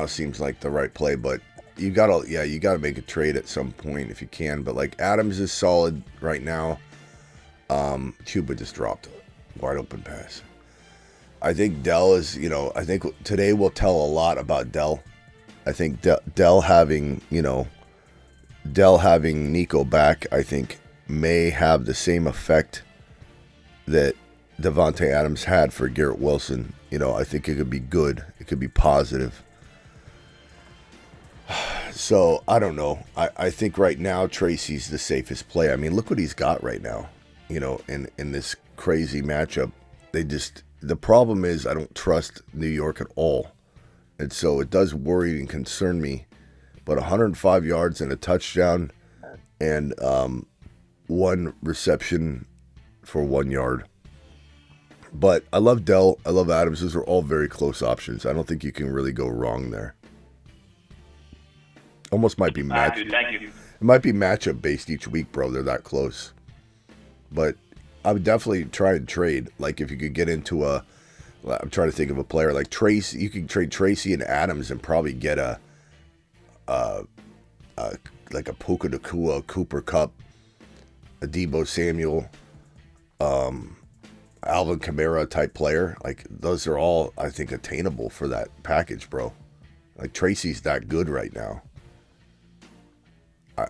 seems like the right play, but you gotta make a trade at some point if you can. But like Adams is solid right now. Chuba just dropped a wide open pass. I think Dell is, I think today will tell a lot about Dell. I think Dell having Nico back, I think may have the same effect that Devontae Adams had for Garrett Wilson. I think it could be good. It could be positive. So, I don't know. I think right now Tracy's the safest play. I mean, look what he's got right now, in this crazy matchup. The problem is I don't trust New York at all. And so it does worry and concern me. But 105 yards and a touchdown and one reception for 1 yard. But I love Dell. I love Adams. Those are all very close options. I don't think you can really go wrong there. Almost might be Thank you. It might be matchup based each week, bro. They're that close. But I would definitely try and trade. Like if you could get into I'm trying to think of a player like Tracy. You could trade Tracy and Adams and probably get like a Puka Nacua, Cooper Kupp, a Deebo Samuel, Alvin Kamara type player. Like those are all, I think, attainable for that package, bro. Like Tracy's that good right now.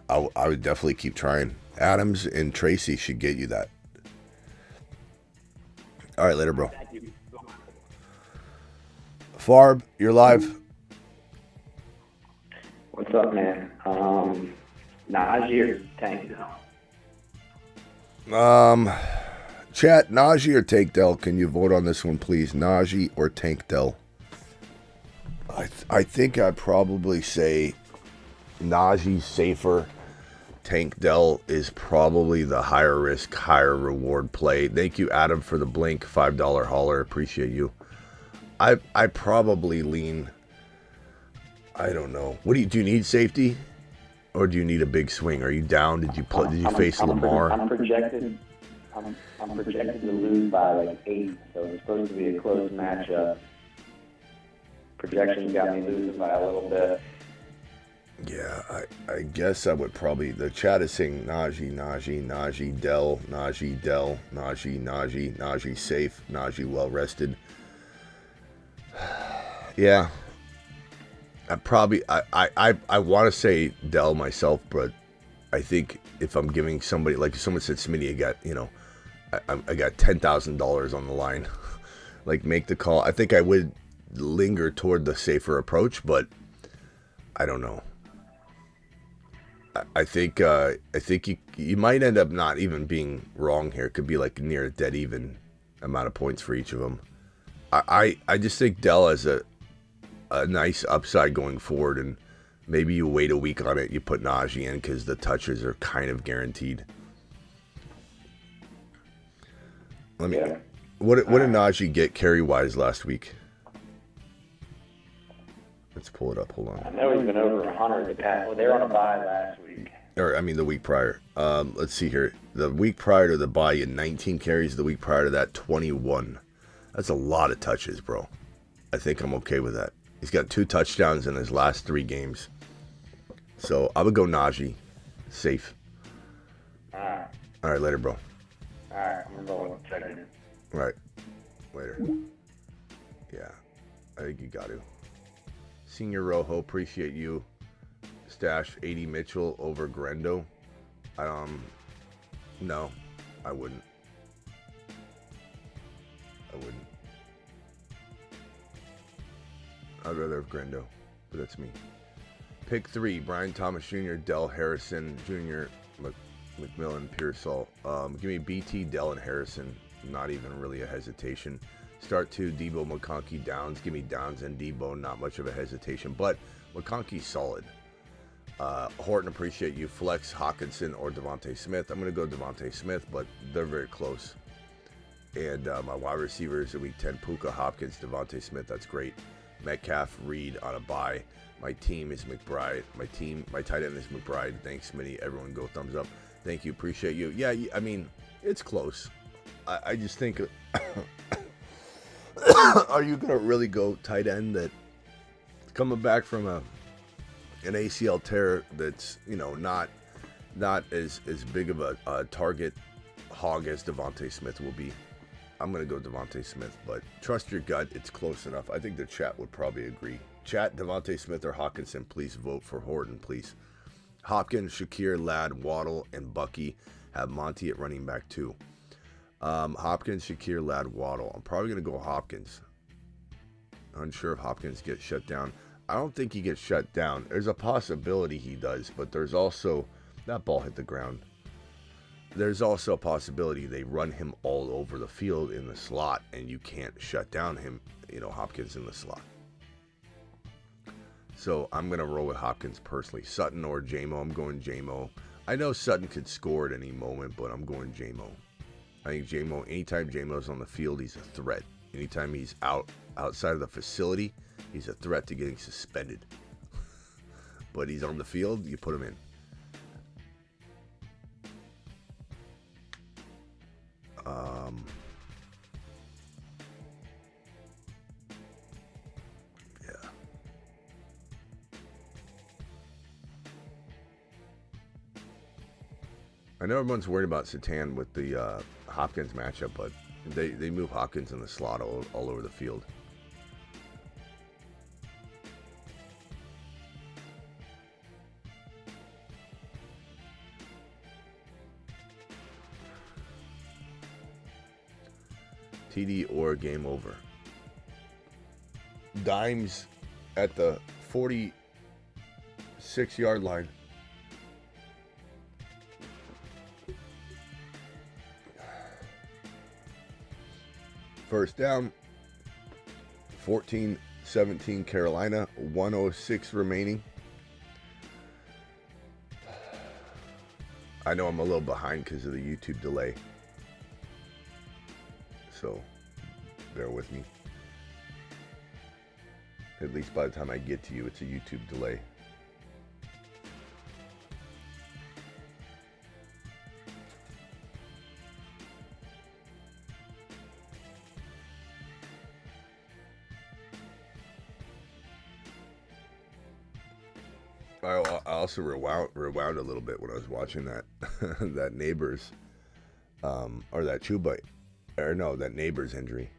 I would definitely keep trying. Adams and Tracy should get you that. All right, later, bro. Farb, you're live. What's up, man? Najee or Tank? Chat, Najee or Tank Dell? Can you vote on this one, please? Najee or Tank Dell? I think I'd probably say Najee's safer. Tank Dell is probably the higher risk, higher reward play. Thank you, Adam, for the blink $5 hauler. Appreciate you. I probably lean. I don't know. What do you need safety, or do you need a big swing? Are you down? Did you face Lamar? I'm projected to lose by like 8, so it's supposed to be a close matchup. Projections got me losing by a little bit. Yeah, I guess I would probably. The chat is saying Najee, Dell, Najee safe, Najee well rested. Yeah, I want to say Dell myself, but I think if I'm giving somebody, like if someone said Smitty, I got $10,000 on the line, like make the call. I think I would linger toward the safer approach, but I don't know. I think you might end up not even being wrong here. It could be like near a dead even amount of points for each of them. I just think Dell has a nice upside going forward, and maybe you wait a week on it. You put Najee in because the touches are kind of guaranteed. What did Najee get carry wise last week? Let's pull it up. Hold on. I know he's been over 100 the past. Well, they were on a bye last week. Or, I mean, the week prior. Let's see here. The week prior to the bye, he had 19 carries. The week prior to that, 21. That's a lot of touches, bro. I think I'm okay with that. He's got 2 touchdowns in his last 3 games. So, I would go Najee. Safe. All right, later, bro. All right, I'm going to check it. All right. Later. Yeah. I think you got to. Senior Rojo, appreciate you. Stash 80 Mitchell over Grendo. No, I wouldn't. I'd rather have Grendo, but that's me. Pick 3, Brian Thomas Jr., Dell, Harrison Jr., McMillan, Pearsall. Give me BT, Dell, and Harrison. Not even really a hesitation. Start 2, Debo, McConkey, Downs. Give me Downs and Debo. Not much of a hesitation, but McConkey's solid. Horton, appreciate you. Flex, Hawkinson, or Devontae Smith. I'm going to go Devontae Smith, but they're very close. And my wide receivers in week 10, Puka, Hopkins, Devontae Smith. That's great. Metcalf, Reed on a bye. My team is McBride. My tight end is McBride. Thanks, Smitty. Everyone go thumbs up. Thank you. Appreciate you. Yeah, I mean, it's close. I just think... Are you going to really go tight end that coming back from an ACL tear that's, not as big of a target hog as Devontae Smith will be? I'm going to go Devontae Smith, but trust your gut. It's close enough. I think the chat would probably agree. Chat, Devontae Smith or Hawkinson, please vote for Horton, please. Hopkins, Shakir, Ladd, Waddle, and Bucky have Monty at running back 2. Hopkins, Shakir, Ladd, Waddle. I'm probably going to go Hopkins. Unsure if Hopkins gets shut down. I don't think he gets shut down. There's a possibility he does, but there's also... That ball hit the ground. There's also a possibility they run him all over the field in the slot, and you can't shut down him, Hopkins in the slot. So I'm going to roll with Hopkins personally. Sutton or J-Mo. I'm going J-Mo. I know Sutton could score at any moment, but I'm going J-Mo. I think J-Mo, anytime J-Mo's on the field, he's a threat. Anytime he's outside of the facility, he's a threat to getting suspended. But he's on the field, you put him in. Yeah. I know everyone's worried about Satan with the Hopkins matchup, but they move Hopkins in the slot all over the field. TD or game over. Dimes at the 46-yard line. First down. 14-17 Carolina. 1:06 remaining. I know I'm a little behind because of the YouTube delay. So, bear with me. At least by the time I get to you, it's a YouTube delay. I also rewound a little bit when I was watching that that neighbors or that Chuba, or no, that neighbors injury.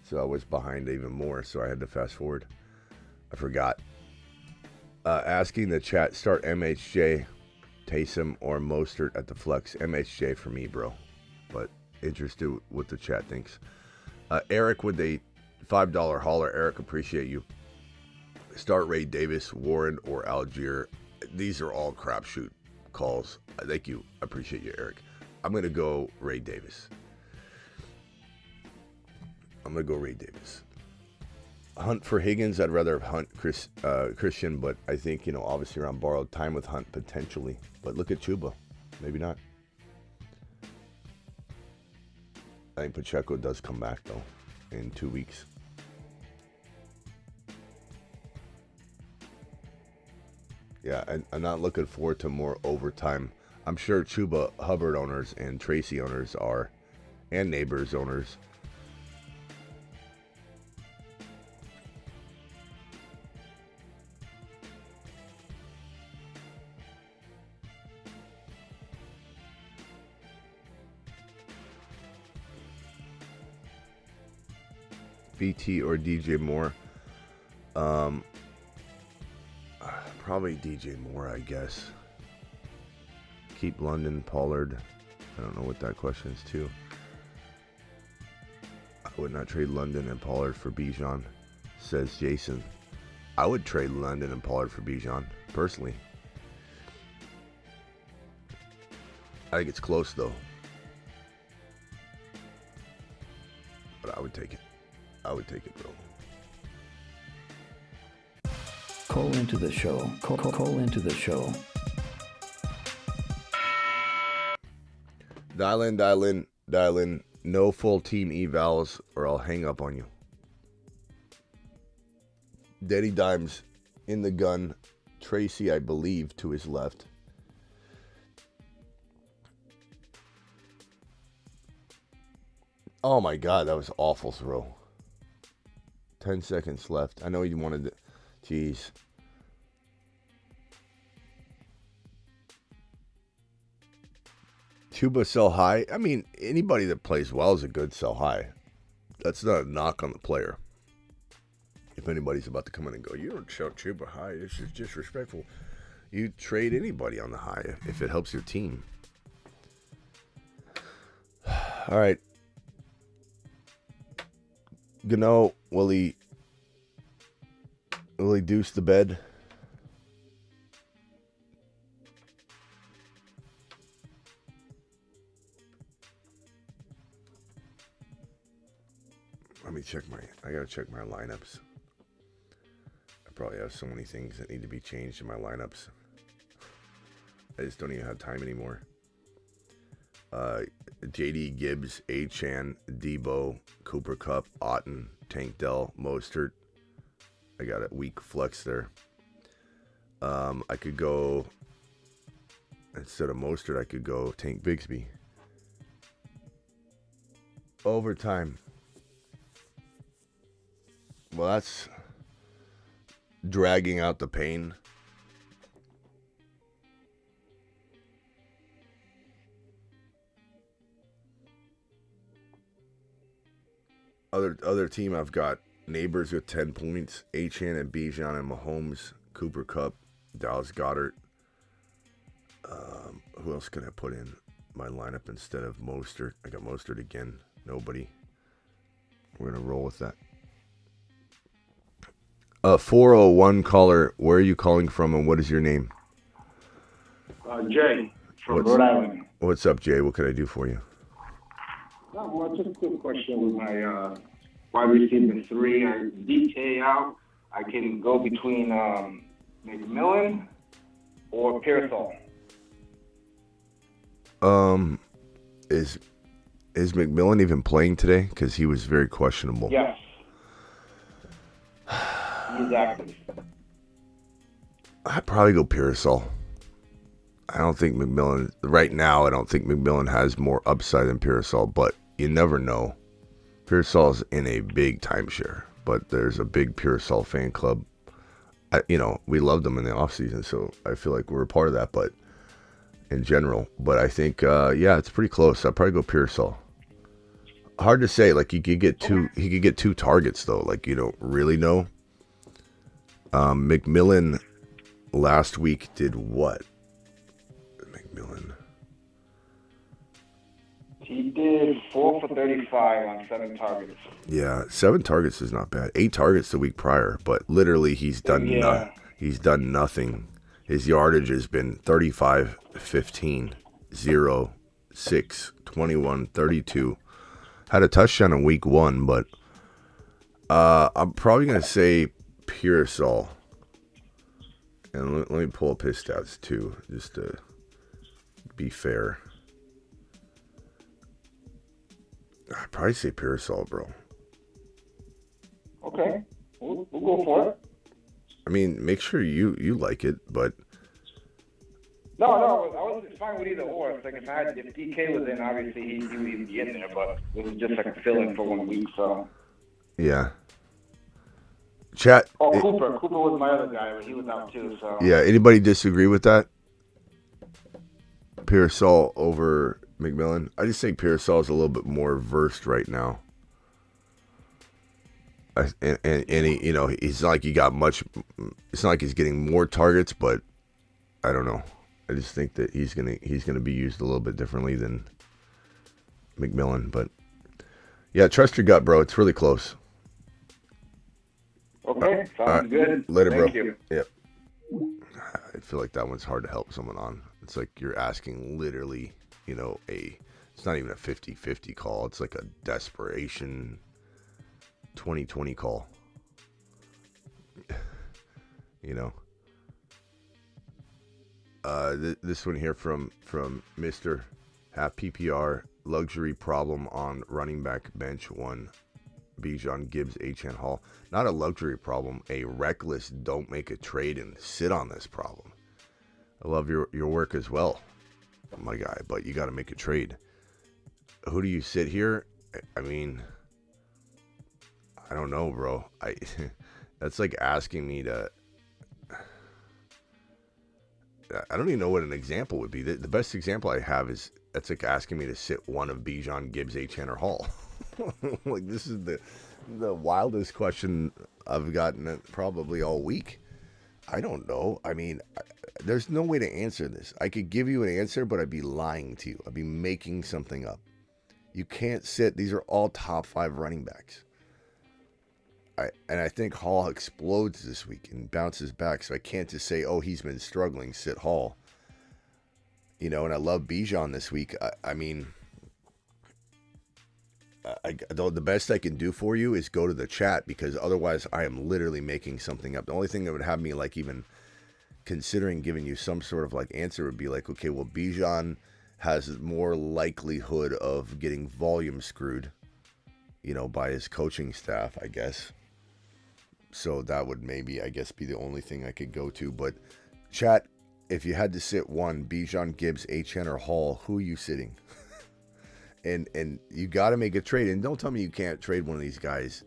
So I was behind even more, so I had to fast forward. I forgot. Asking the chat, start MHJ, Taysom, or Mostert at the flex. MHJ for me, bro. But interested what the chat thinks. Eric with a $5 hauler. Eric, appreciate you. Start Ray Davis, Warren, or Algier. These are all crapshoot calls. Thank you. I appreciate you, Eric. I'm going to go Ray Davis. Hunt for Higgins. I'd rather Hunt Christian, but I think, obviously around borrowed time with Hunt potentially. But look at Chuba. Maybe not. I think Pacheco does come back, though, in 2 weeks. Yeah, I'm not looking forward to more overtime. I'm sure Chuba Hubbard owners and Tracy owners are, and Neighbors owners. BT or DJ Moore. Probably DJ Moore, I guess. Keep London, Pollard. I don't know what that question is too. I would not trade London and Pollard for Bijan, says Jason. I would trade London and Pollard for Bijan, personally. I think it's close, though. But I would take it. Bro. Call into the show. Call into the show. Dial in. No full team evals or I'll hang up on you. Daddy Dimes in the gun. Tracy, I believe, to his left. Oh my God, that was awful throw. 10 seconds left. I know you wanted to. Jeez. Chuba sell high. I mean, anybody that plays well is a good sell high. That's not a knock on the player. If anybody's about to come in and go, you don't shout Chuba high, this is disrespectful. You trade anybody on the high if it helps your team. All right. Gano, will he deuce the bed? Let me check I gotta check my lineups. I probably have so many things that need to be changed in my lineups. I just don't even have time anymore. JD Gibbs, Achan, Debo, Cooper Kupp, Otten, Tank Dell, Mostert. I got a weak flex there. I could go, instead of Mostert, I could go Tank Bigsby. Overtime. Well, that's dragging out the pain. Other team, I've got Neighbors with 10 points, Achan and Bijan and Mahomes, Cooper Kupp, Dallas Goedert. Who else can I put in my lineup instead of Mostert? I got Mostert again. Nobody. We're going to roll with that. 401 caller, where are you calling from and what is your name? Jay from Rhode Island. What's up, Jay? What can I do for you? No, well, just a quick question with my wide receiver 3. DK out. I can go between McMillan or Pearsall. Is McMillan even playing today? Because he was very questionable. Yes. Exactly. I'd probably go Pearsall. I don't think McMillan, right now, I don't think McMillan has more upside than Pearsall, but you never know. Pearsall's in a big timeshare, but there's a big Pearsall fan club. We loved them in the offseason, so I feel like we're a part of that, but in general. But I think, it's pretty close. I'd probably go Pearsall. Hard to say. Like, he could get two targets, though. Like, you don't really know. McMillan last week did what? McMillan. He did 4 for 35 on 7 targets. Yeah, 7 targets is not bad. 8 targets the week prior, but literally he's done nothing. His yardage has been 35, 15, 0, 6, 21, 32. Had a touchdown in week 1, but I'm probably going to say Pearsall. And let me pull up his stats too, just to be fair. I'd probably say Pearsall, bro. Okay, we'll go for it. I mean, make sure you like it, but... No, I was fine with either or. It's like if DK was in, obviously he would be in there, but it was just like a fill-in for 1 week, so... Yeah. Chat. Cooper was my other guy, but he was out too, so... Yeah, anybody disagree with that? Pearsall over McMillan? I just think Pearsall is a little bit more versed right now. And he, he's not like he got much... It's not like he's getting more targets, but I don't know. I just think that he's gonna be used a little bit differently than McMillan, but yeah, trust your gut, bro. It's really close. Okay, sounds good. Later, Thank bro. You. Yep. I feel like that one's hard to help someone on. It's like you're asking literally, it's not even a 50-50 call. It's like a desperation 20-20 call. This one here from Mr. Half PPR luxury problem on running back bench 1 Bijan Gibbs H.N. Hall. Not a luxury problem, a reckless don't make a trade and sit on this problem. I love your work as well, my guy, but you got to make a trade. Who do you sit here? I mean, I don't know, bro. That's like asking me to... I don't even know what an example would be. The best example I have is that's like asking me to sit one of Bijan Gibbs, H.N. or Hall. Like, this is the wildest question I've gotten probably all week. I don't know. I mean, there's no way to answer this. I could give you an answer, but I'd be lying to you. I'd be making something up. You can't sit. These are all top 5 running backs. I think Hall explodes this week and bounces back, so I can't just say, oh, he's been struggling, sit Hall. And I love Bijan this week. I mean, the best I can do for you is go to the chat, because otherwise I am literally making something up. The only thing that would have me like even considering giving you some sort of like answer would be like, okay, well, Bijan has more likelihood of getting volume screwed, by his coaching staff, I guess. So that would maybe, I guess, be the only thing I could go to. But chat, if you had to sit one, Bijan Gibbs, H.N. or Hall, who are you sitting? and you got to make a trade. And don't tell me you can't trade one of these guys.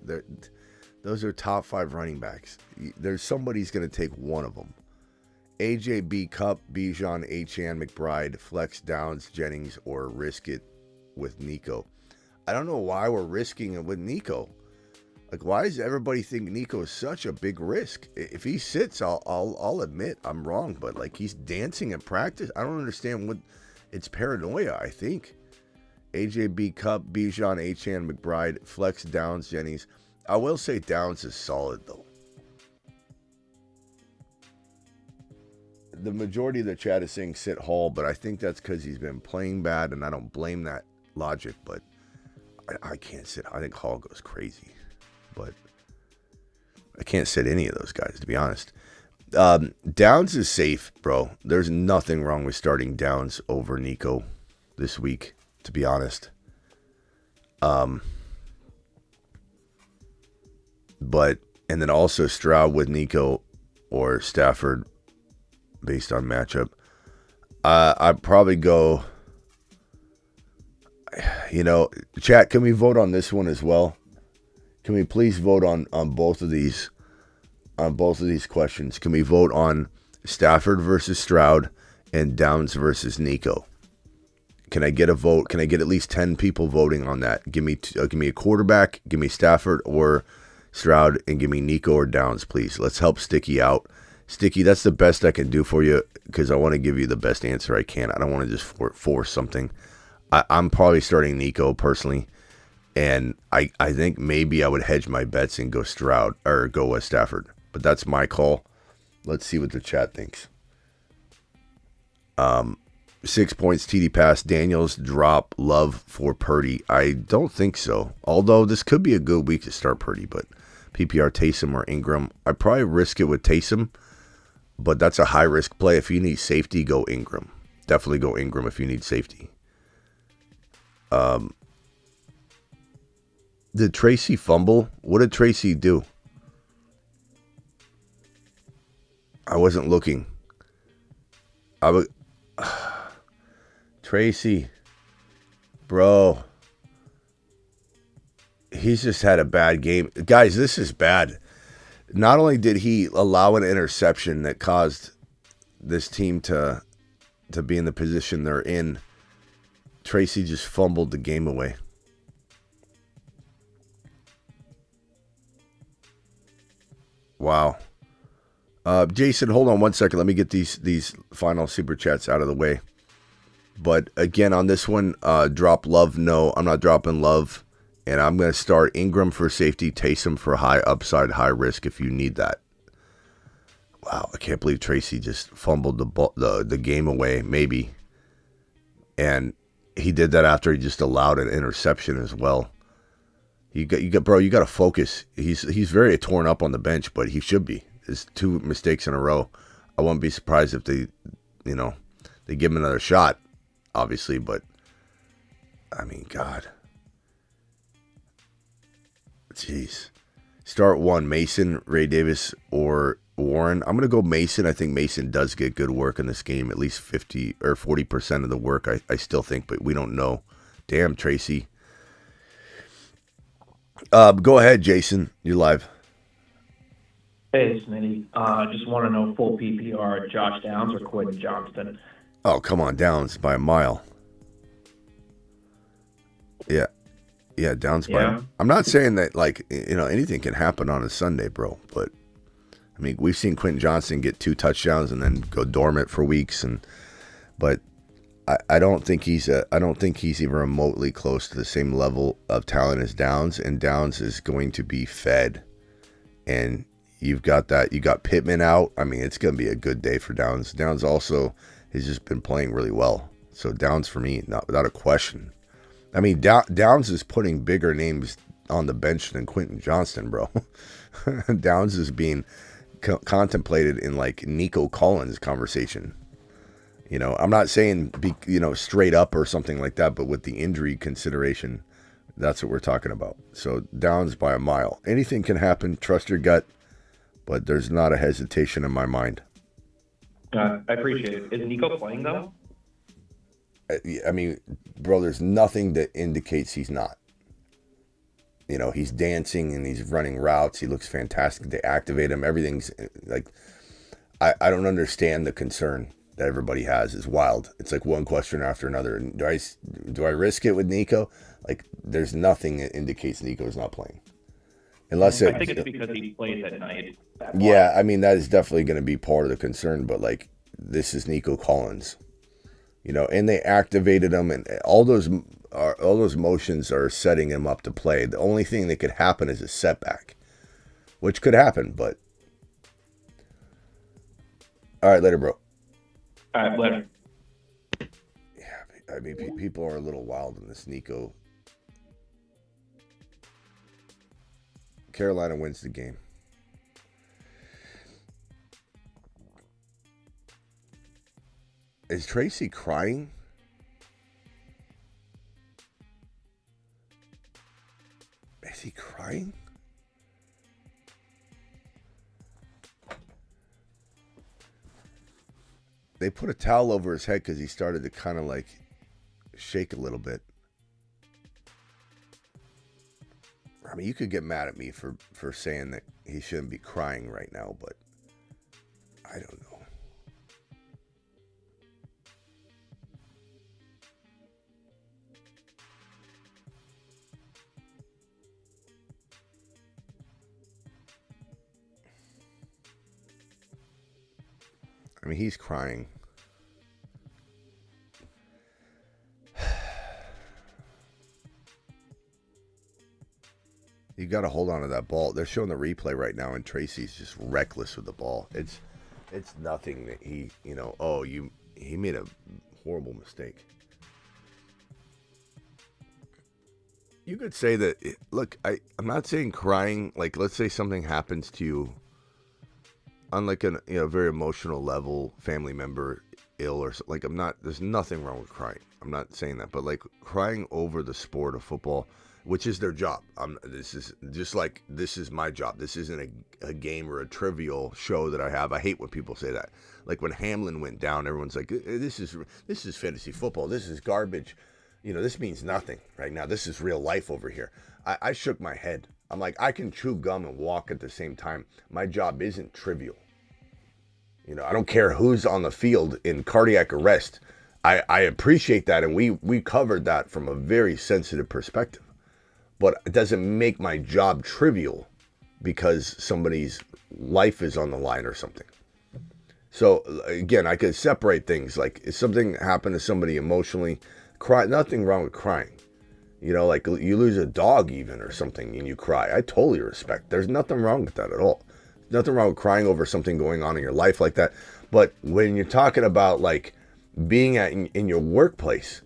Those are top 5 running backs. Somebody's going to take one of them. AJ, B, Cup, Bijan, H.N., McBride, Flex, Downs, Jennings, or risk it with Nico. I don't know why we're risking it with Nico. Like, why does everybody think Nico is such a big risk? If he sits, I'll admit I'm wrong, but like, he's dancing at practice. I don't understand what it's paranoia, I think. AJB, Cup, Bijan, H.N., McBride, Flex, Downs, Jennings. I will say Downs is solid though. The majority of the chat is saying sit Hall, but I think that's because he's been playing bad, and I don't blame that logic, but I can't sit. I think Hall goes crazy, but I can't sit any of those guys, to be honest. Downs is safe, bro. There's nothing wrong with starting Downs over Nico this week, to be honest. But, and then also Stroud with Nico or Stafford based on matchup. I'd probably go, chat, can we vote on this one as well? Can we please vote on both of these? On both of these questions, can we vote on Stafford versus Stroud and Downs versus Nico? Can I get a vote? Can I get at least 10 people voting on that? Give me a quarterback, give me Stafford or Stroud, and give me Nico or Downs, please. Let's help Sticky out. Sticky, that's the best I can do for you because I want to give you the best answer I can. I don't want to just force something. I'm probably starting Nico personally, and I think maybe I would hedge my bets and go Stroud or go with Stafford. But that's my call. Let's see what the chat thinks. 6 points, TD pass. Daniels drop love for Purdy. I don't think so. Although this could be a good week to start Purdy, but PPR Taysom or Ingram. I'd probably risk it with Taysom, but that's a high risk play. If you need safety, go Ingram. Definitely go Ingram if you need safety. Did Tracy fumble? What did Tracy do? I wasn't looking. Tracy, bro, he's just had a bad game. Guys, this is bad. Not only did he allow an interception that caused this team to be in the position they're in, Tracy just fumbled the game away. Wow. Jason, hold on 1 second. Let me get these final super chats out of the way. But again, on this one, drop love. No, I'm not dropping love. And I'm going to start Ingram for safety, Taysom for high upside, high risk if you need that. Wow, I can't believe Tracy just fumbled the game away, maybe. And he did that after he just allowed an interception as well. You got, bro. You got to focus. He's very torn up on the bench, but he should be. It's 2 mistakes in a row. I wouldn't be surprised if they give him another shot, obviously. But I mean, God, jeez. Start one: Mason, Ray Davis, or Warren. I'm gonna go Mason. I think Mason does get good work in this game, at least 50 or 40% of the work. I still think, but we don't know. Damn, Tracy. Go ahead, Jason. You're live. Hey, Smitty. Just want to know full PPR, Josh Downs or Quentin Johnston? Oh, come on, Downs by a mile. Yeah, Downs by. I'm not saying that anything can happen on a Sunday, bro. But I mean, we've seen Quentin Johnston get 2 touchdowns and then go dormant for weeks, but I don't think he's even remotely close to the same level of talent as Downs, and Downs is going to be fed. And you got Pittman out. I mean, it's going to be a good day for Downs. Downs also has just been playing really well. So Downs for me, not without a question. I mean, Downs is putting bigger names on the bench than Quentin Johnston, bro. Downs is being contemplated in like Nico Collins conversation. I'm not saying straight up or something like that, but with the injury consideration, that's what we're talking about. So Downs by a mile. Anything can happen. Trust your gut, but there's not a hesitation in my mind. I appreciate it. Is Nico playing though? I mean, bro, there's nothing that indicates he's not. He's dancing and he's running routes. He looks fantastic. They activate him. Everything's like, I don't understand the concern that everybody has. Is wild. It's like one question after another. And do I risk it with Nico? Like, there's nothing that indicates Nico's not playing. Unless I think it's because he plays at night. Yeah, I mean, that is definitely going to be part of the concern. But like, this is Nico Collins. And they activated him, and all those motions are setting him up to play. The only thing that could happen is a setback, which could happen. But all right, later, bro. All right, later. Yeah, I mean, people are a little wild in this Nico Carolina wins the game. Is Tracy crying? Is he crying? They put a towel over his head because he started to kind of like shake a little bit. I mean, you could get mad at me for saying that he shouldn't be crying right now, but I don't know. I mean, he's crying. You got to hold on to that ball. They're showing the replay right now, and Tracy's just reckless with the ball. It's nothing that he made a horrible mistake. You could say that. Look, I'm not saying crying. Like, let's say something happens to you on like a very emotional level, family member ill or like there's nothing wrong with crying. I'm not saying that, but like crying over the sport of football, which is their job. This is my job. This isn't a game or a trivial show that I have. I hate when people say that. Like when Hamlin went down, everyone's like, this is fantasy football. This is garbage. This means nothing right now. This is real life over here. I shook my head. I'm like, I can chew gum and walk at the same time. My job isn't trivial. I don't care who's on the field in cardiac arrest. I appreciate that, and we covered that from a very sensitive perspective. But it doesn't make my job trivial because somebody's life is on the line or something. So, again, I could separate things. Like, if something happened to somebody emotionally, cry. Nothing wrong with crying. Like you lose a dog even or something and you cry. I totally respect. There's nothing wrong with that at all. Nothing wrong with crying over something going on in your life like that. But when you're talking about like being in your workplace,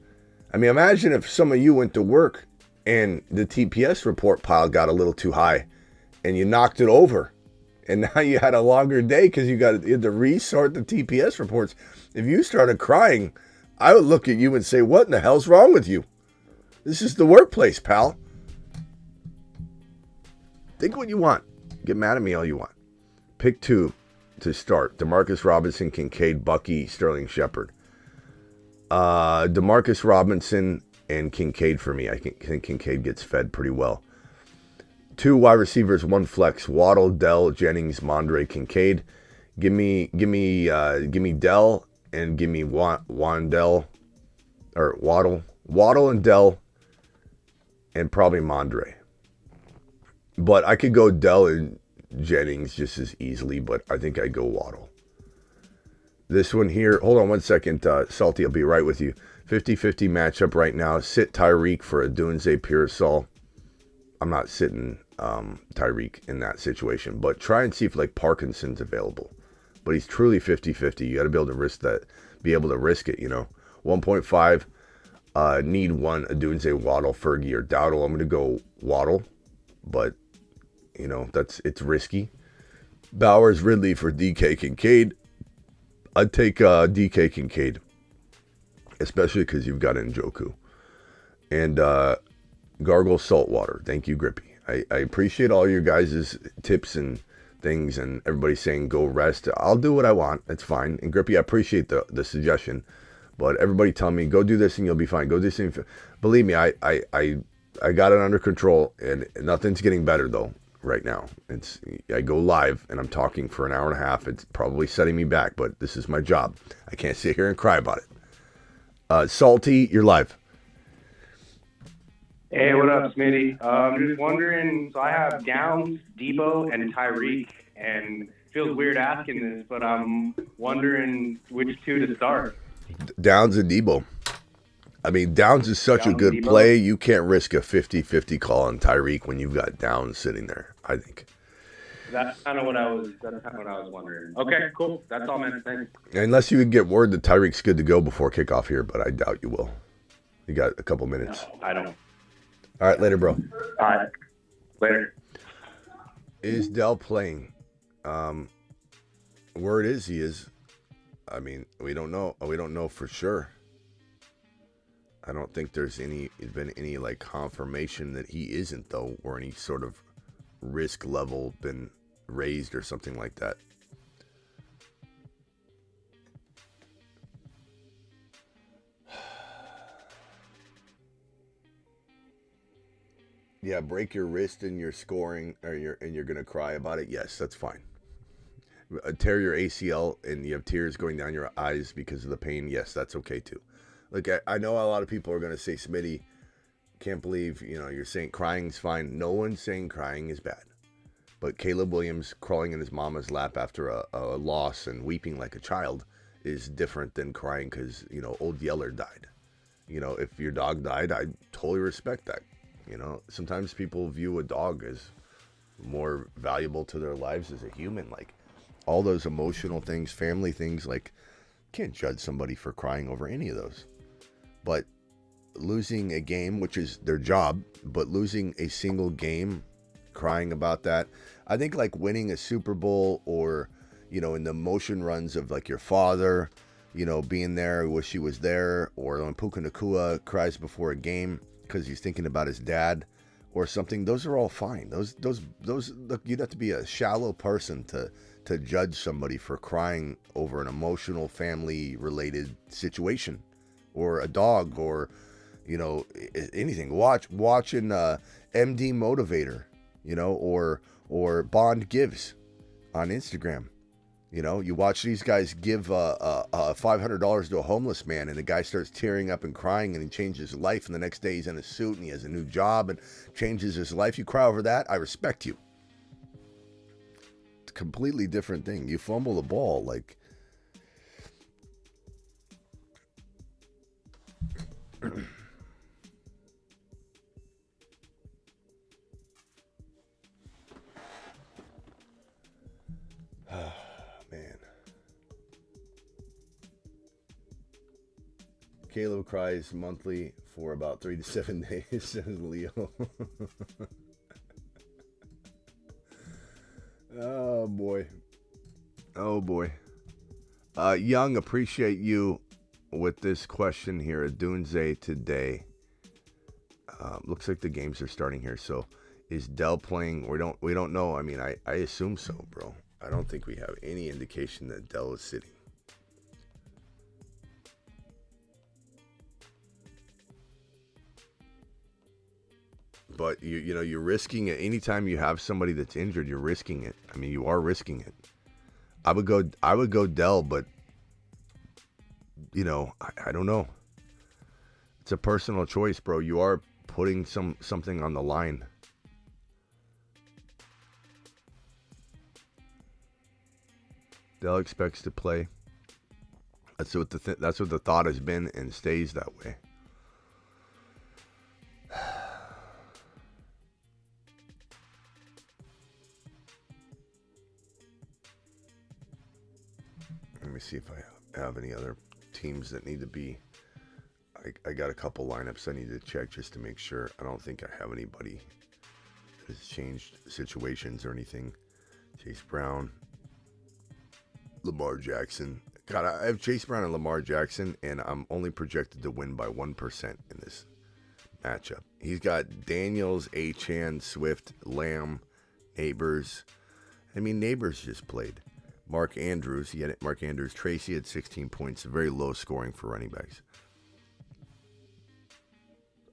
I mean, imagine if some of you went to work and the TPS report pile got a little too high and you knocked it over. And now you had a longer day because you had to resort the TPS reports. If you started crying, I would look at you and say, what in the hell's wrong with you? This is the workplace, pal. Think what you want. Get mad at me all you want. Pick 2 to start. DeMarcus Robinson, Kincaid, Bucky, Sterling Shepard. DeMarcus Robinson and Kincaid for me. I think Kincaid gets fed pretty well. 2 wide receivers, 1 flex. Waddle, Dell, Jennings, Mondre, Kincaid. Give me Dell and give me Waddle and Dell and probably Mondre. But I could go Dell and Jennings just as easily, but I think I'd go Waddle. This one here, hold on one second, Salty, I'll be right with you. 50-50 matchup right now. Sit Tyreek for Adunze Pearsall. I'm not sitting Tyreek in that situation, but try and see if like Parkinson's available. But he's truly 50-50. You got to be able to risk that, be able to risk it, 1.5, need 1, Adunze, Waddle, Fergie, or Dowdle. I'm going to go Waddle, but, it's risky. Bowers, Ridley for DK Kincaid. I'd take DK Kincaid, especially because you've got Njoku. And Gargle Saltwater. Thank you, Grippy. I appreciate all your guys' tips and things and everybody saying go rest. I'll do what I want. That's fine. And Grippy, I appreciate the suggestion. But everybody tell me, go do this and you'll be fine. Go do this. Believe me, I got it under control and nothing's getting better though right now. I go live and I'm talking for an hour and a half. It's probably setting me back, but this is my job. I can't sit here and cry about it. Salty, you're live. Hey, what up, Smitty? I'm just wondering, so I have Downs, Debo, and Tyreek, and it feels weird asking this, but I'm wondering which 2 to start. Downs and Debo. I mean, Downs is such a good play. You can't risk a 50-50 call on Tyreek when you've got Downs sitting there, I think. That's kind of what I was wondering. Okay, cool. That's all, man. Thanks. Unless you would get word that Tyreek's good to go before kickoff here, but I doubt you will. You got a couple minutes. No, I don't. All right, later, bro. All right, later. Is Dell playing? Word is he is. I mean, we don't know. We don't know for sure. I don't think there's been any like confirmation that he isn't though, or any sort of risk level been raised or something like that. Yeah, break your wrist and you're scoring, or you're gonna cry about it. Yes, that's fine. Tear your ACL and you have tears going down your eyes because of the pain. Yes, that's okay too. Like I know a lot of people are gonna say, Smitty, can't believe you're saying crying's fine. No one's saying crying is bad. But Caleb Williams crawling in his mama's lap after a loss and weeping like a child is different than crying because old Yeller died. If your dog died, I totally respect that. Sometimes people view a dog as more valuable to their lives as a human. Like all those emotional things, family things, like can't judge somebody for crying over any of those. But losing a game, which is their job, but losing a single game, crying about that. I think like winning a Super Bowl or, in the emotion runs of like your father, being there, wish he was there, or when Puka Nacua cries before a game because he's thinking about his dad or something. Those are all fine. Those look, you'd have to be a shallow person to judge somebody for crying over an emotional family related situation or a dog or, anything. Watching MD Motivator, or Bond Gives on Instagram. You watch these guys give $500 to a homeless man, and the guy starts tearing up and crying, and he changes his life, and the next day he's in a suit, and he has a new job, and changes his life. You cry over that, I respect you. It's a completely different thing. You fumble the ball, like... Man. Caleb cries monthly for about 3 to 7 days, says Leo. Oh boy. Oh boy. Young, appreciate you with this question here at Dunze today. Looks like the games are starting here. So is Dell playing? We don't know. I mean, I assume so, bro. I don't think we have any indication that Dell is sitting. But you're risking it. Anytime you have somebody that's injured, you're risking it. I mean, you are risking it. I would go Dell, but I don't know. It's a personal choice, bro. You are putting something on the line. Dell expects to play. That's what the thought has been and stays that way. Let me see if I have any other teams that need to be. I got a couple lineups I need to check just to make sure. I don't think I have anybody that has changed situations or anything. Chase Brown, Lamar Jackson. God, I have Chase Brown and Lamar Jackson, and I'm only projected to win by 1% in this matchup. He's got Daniels, Achane, Swift, Lamb, Neighbors. I mean, Neighbors just played. Mark Andrews. He had Mark Andrews. Tracy had 16 points. Very low scoring for running backs.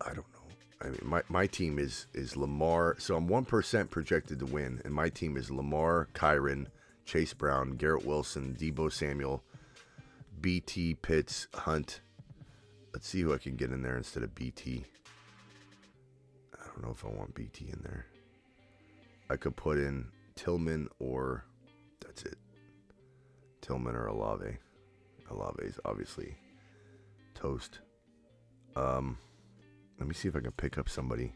I don't know. I mean, my team is Lamar. So I'm 1% projected to win, and my team is Lamar, Kyron, Chase Brown, Garrett Wilson, Deebo Samuel, BT, Pitts, Hunt. Let's see who I can get in there instead of BT. I don't know if I want BT in there. I could put in Tillman or that's it. Tillman or Olave. Olave is obviously toast. Let me see if I can pick up somebody.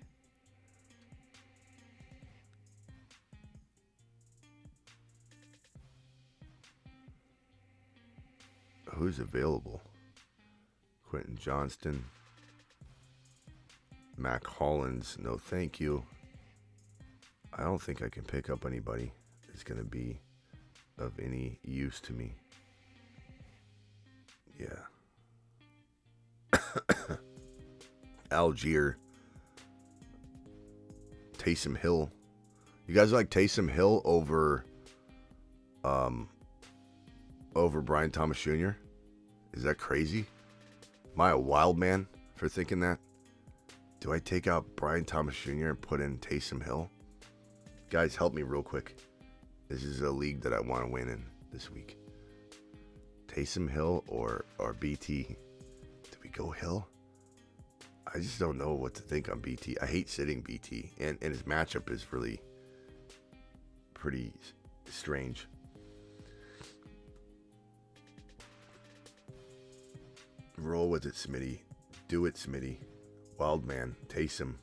Who's available? Quentin Johnston. Mac Hollins, no thank you. I don't think I can pick up anybody that's going to be of any use to me. Yeah. Algier. Taysom Hill. You guys like Taysom Hill over Brian Thomas Jr.? Is that crazy? Am I a wild man for thinking that? Do I take out Brian Thomas Jr. and put in Taysom Hill? Guys, help me real quick. This is a league that I want to win in this week. Taysom Hill or BT? Do we go Hill? I just don't know what to think on BT. I hate sitting BT, and his matchup is really pretty strange. Roll with it, Smitty. Do it, Smitty. Wildman, Taysom,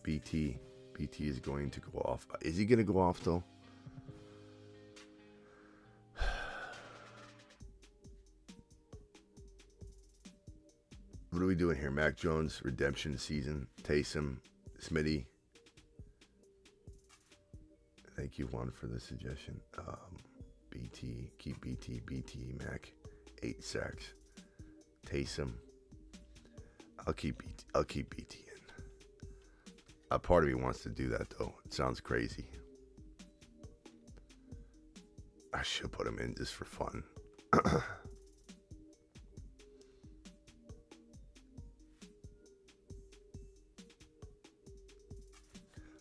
BT. BT is going to go off. Is he going to go off, though? What are we doing here? Mac Jones, redemption season. Taysom, Smitty. Thank you, Juan, for the suggestion. BT, keep BT, Mac. 8 sacks. Taysom. I'll keep BT in. A part of me wants to do that, though. It sounds crazy. I should put him in just for fun.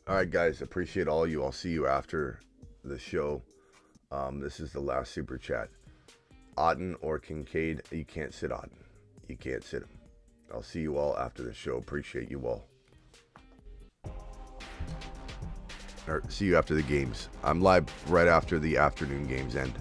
All right, guys. Appreciate all you. I'll see you after the show. This is the last super chat. Otten or Kincaid? You can't sit Otten. You can't sit him. I'll see you all after the show. Appreciate you all. Or see you after the games. I'm live right after the afternoon games end.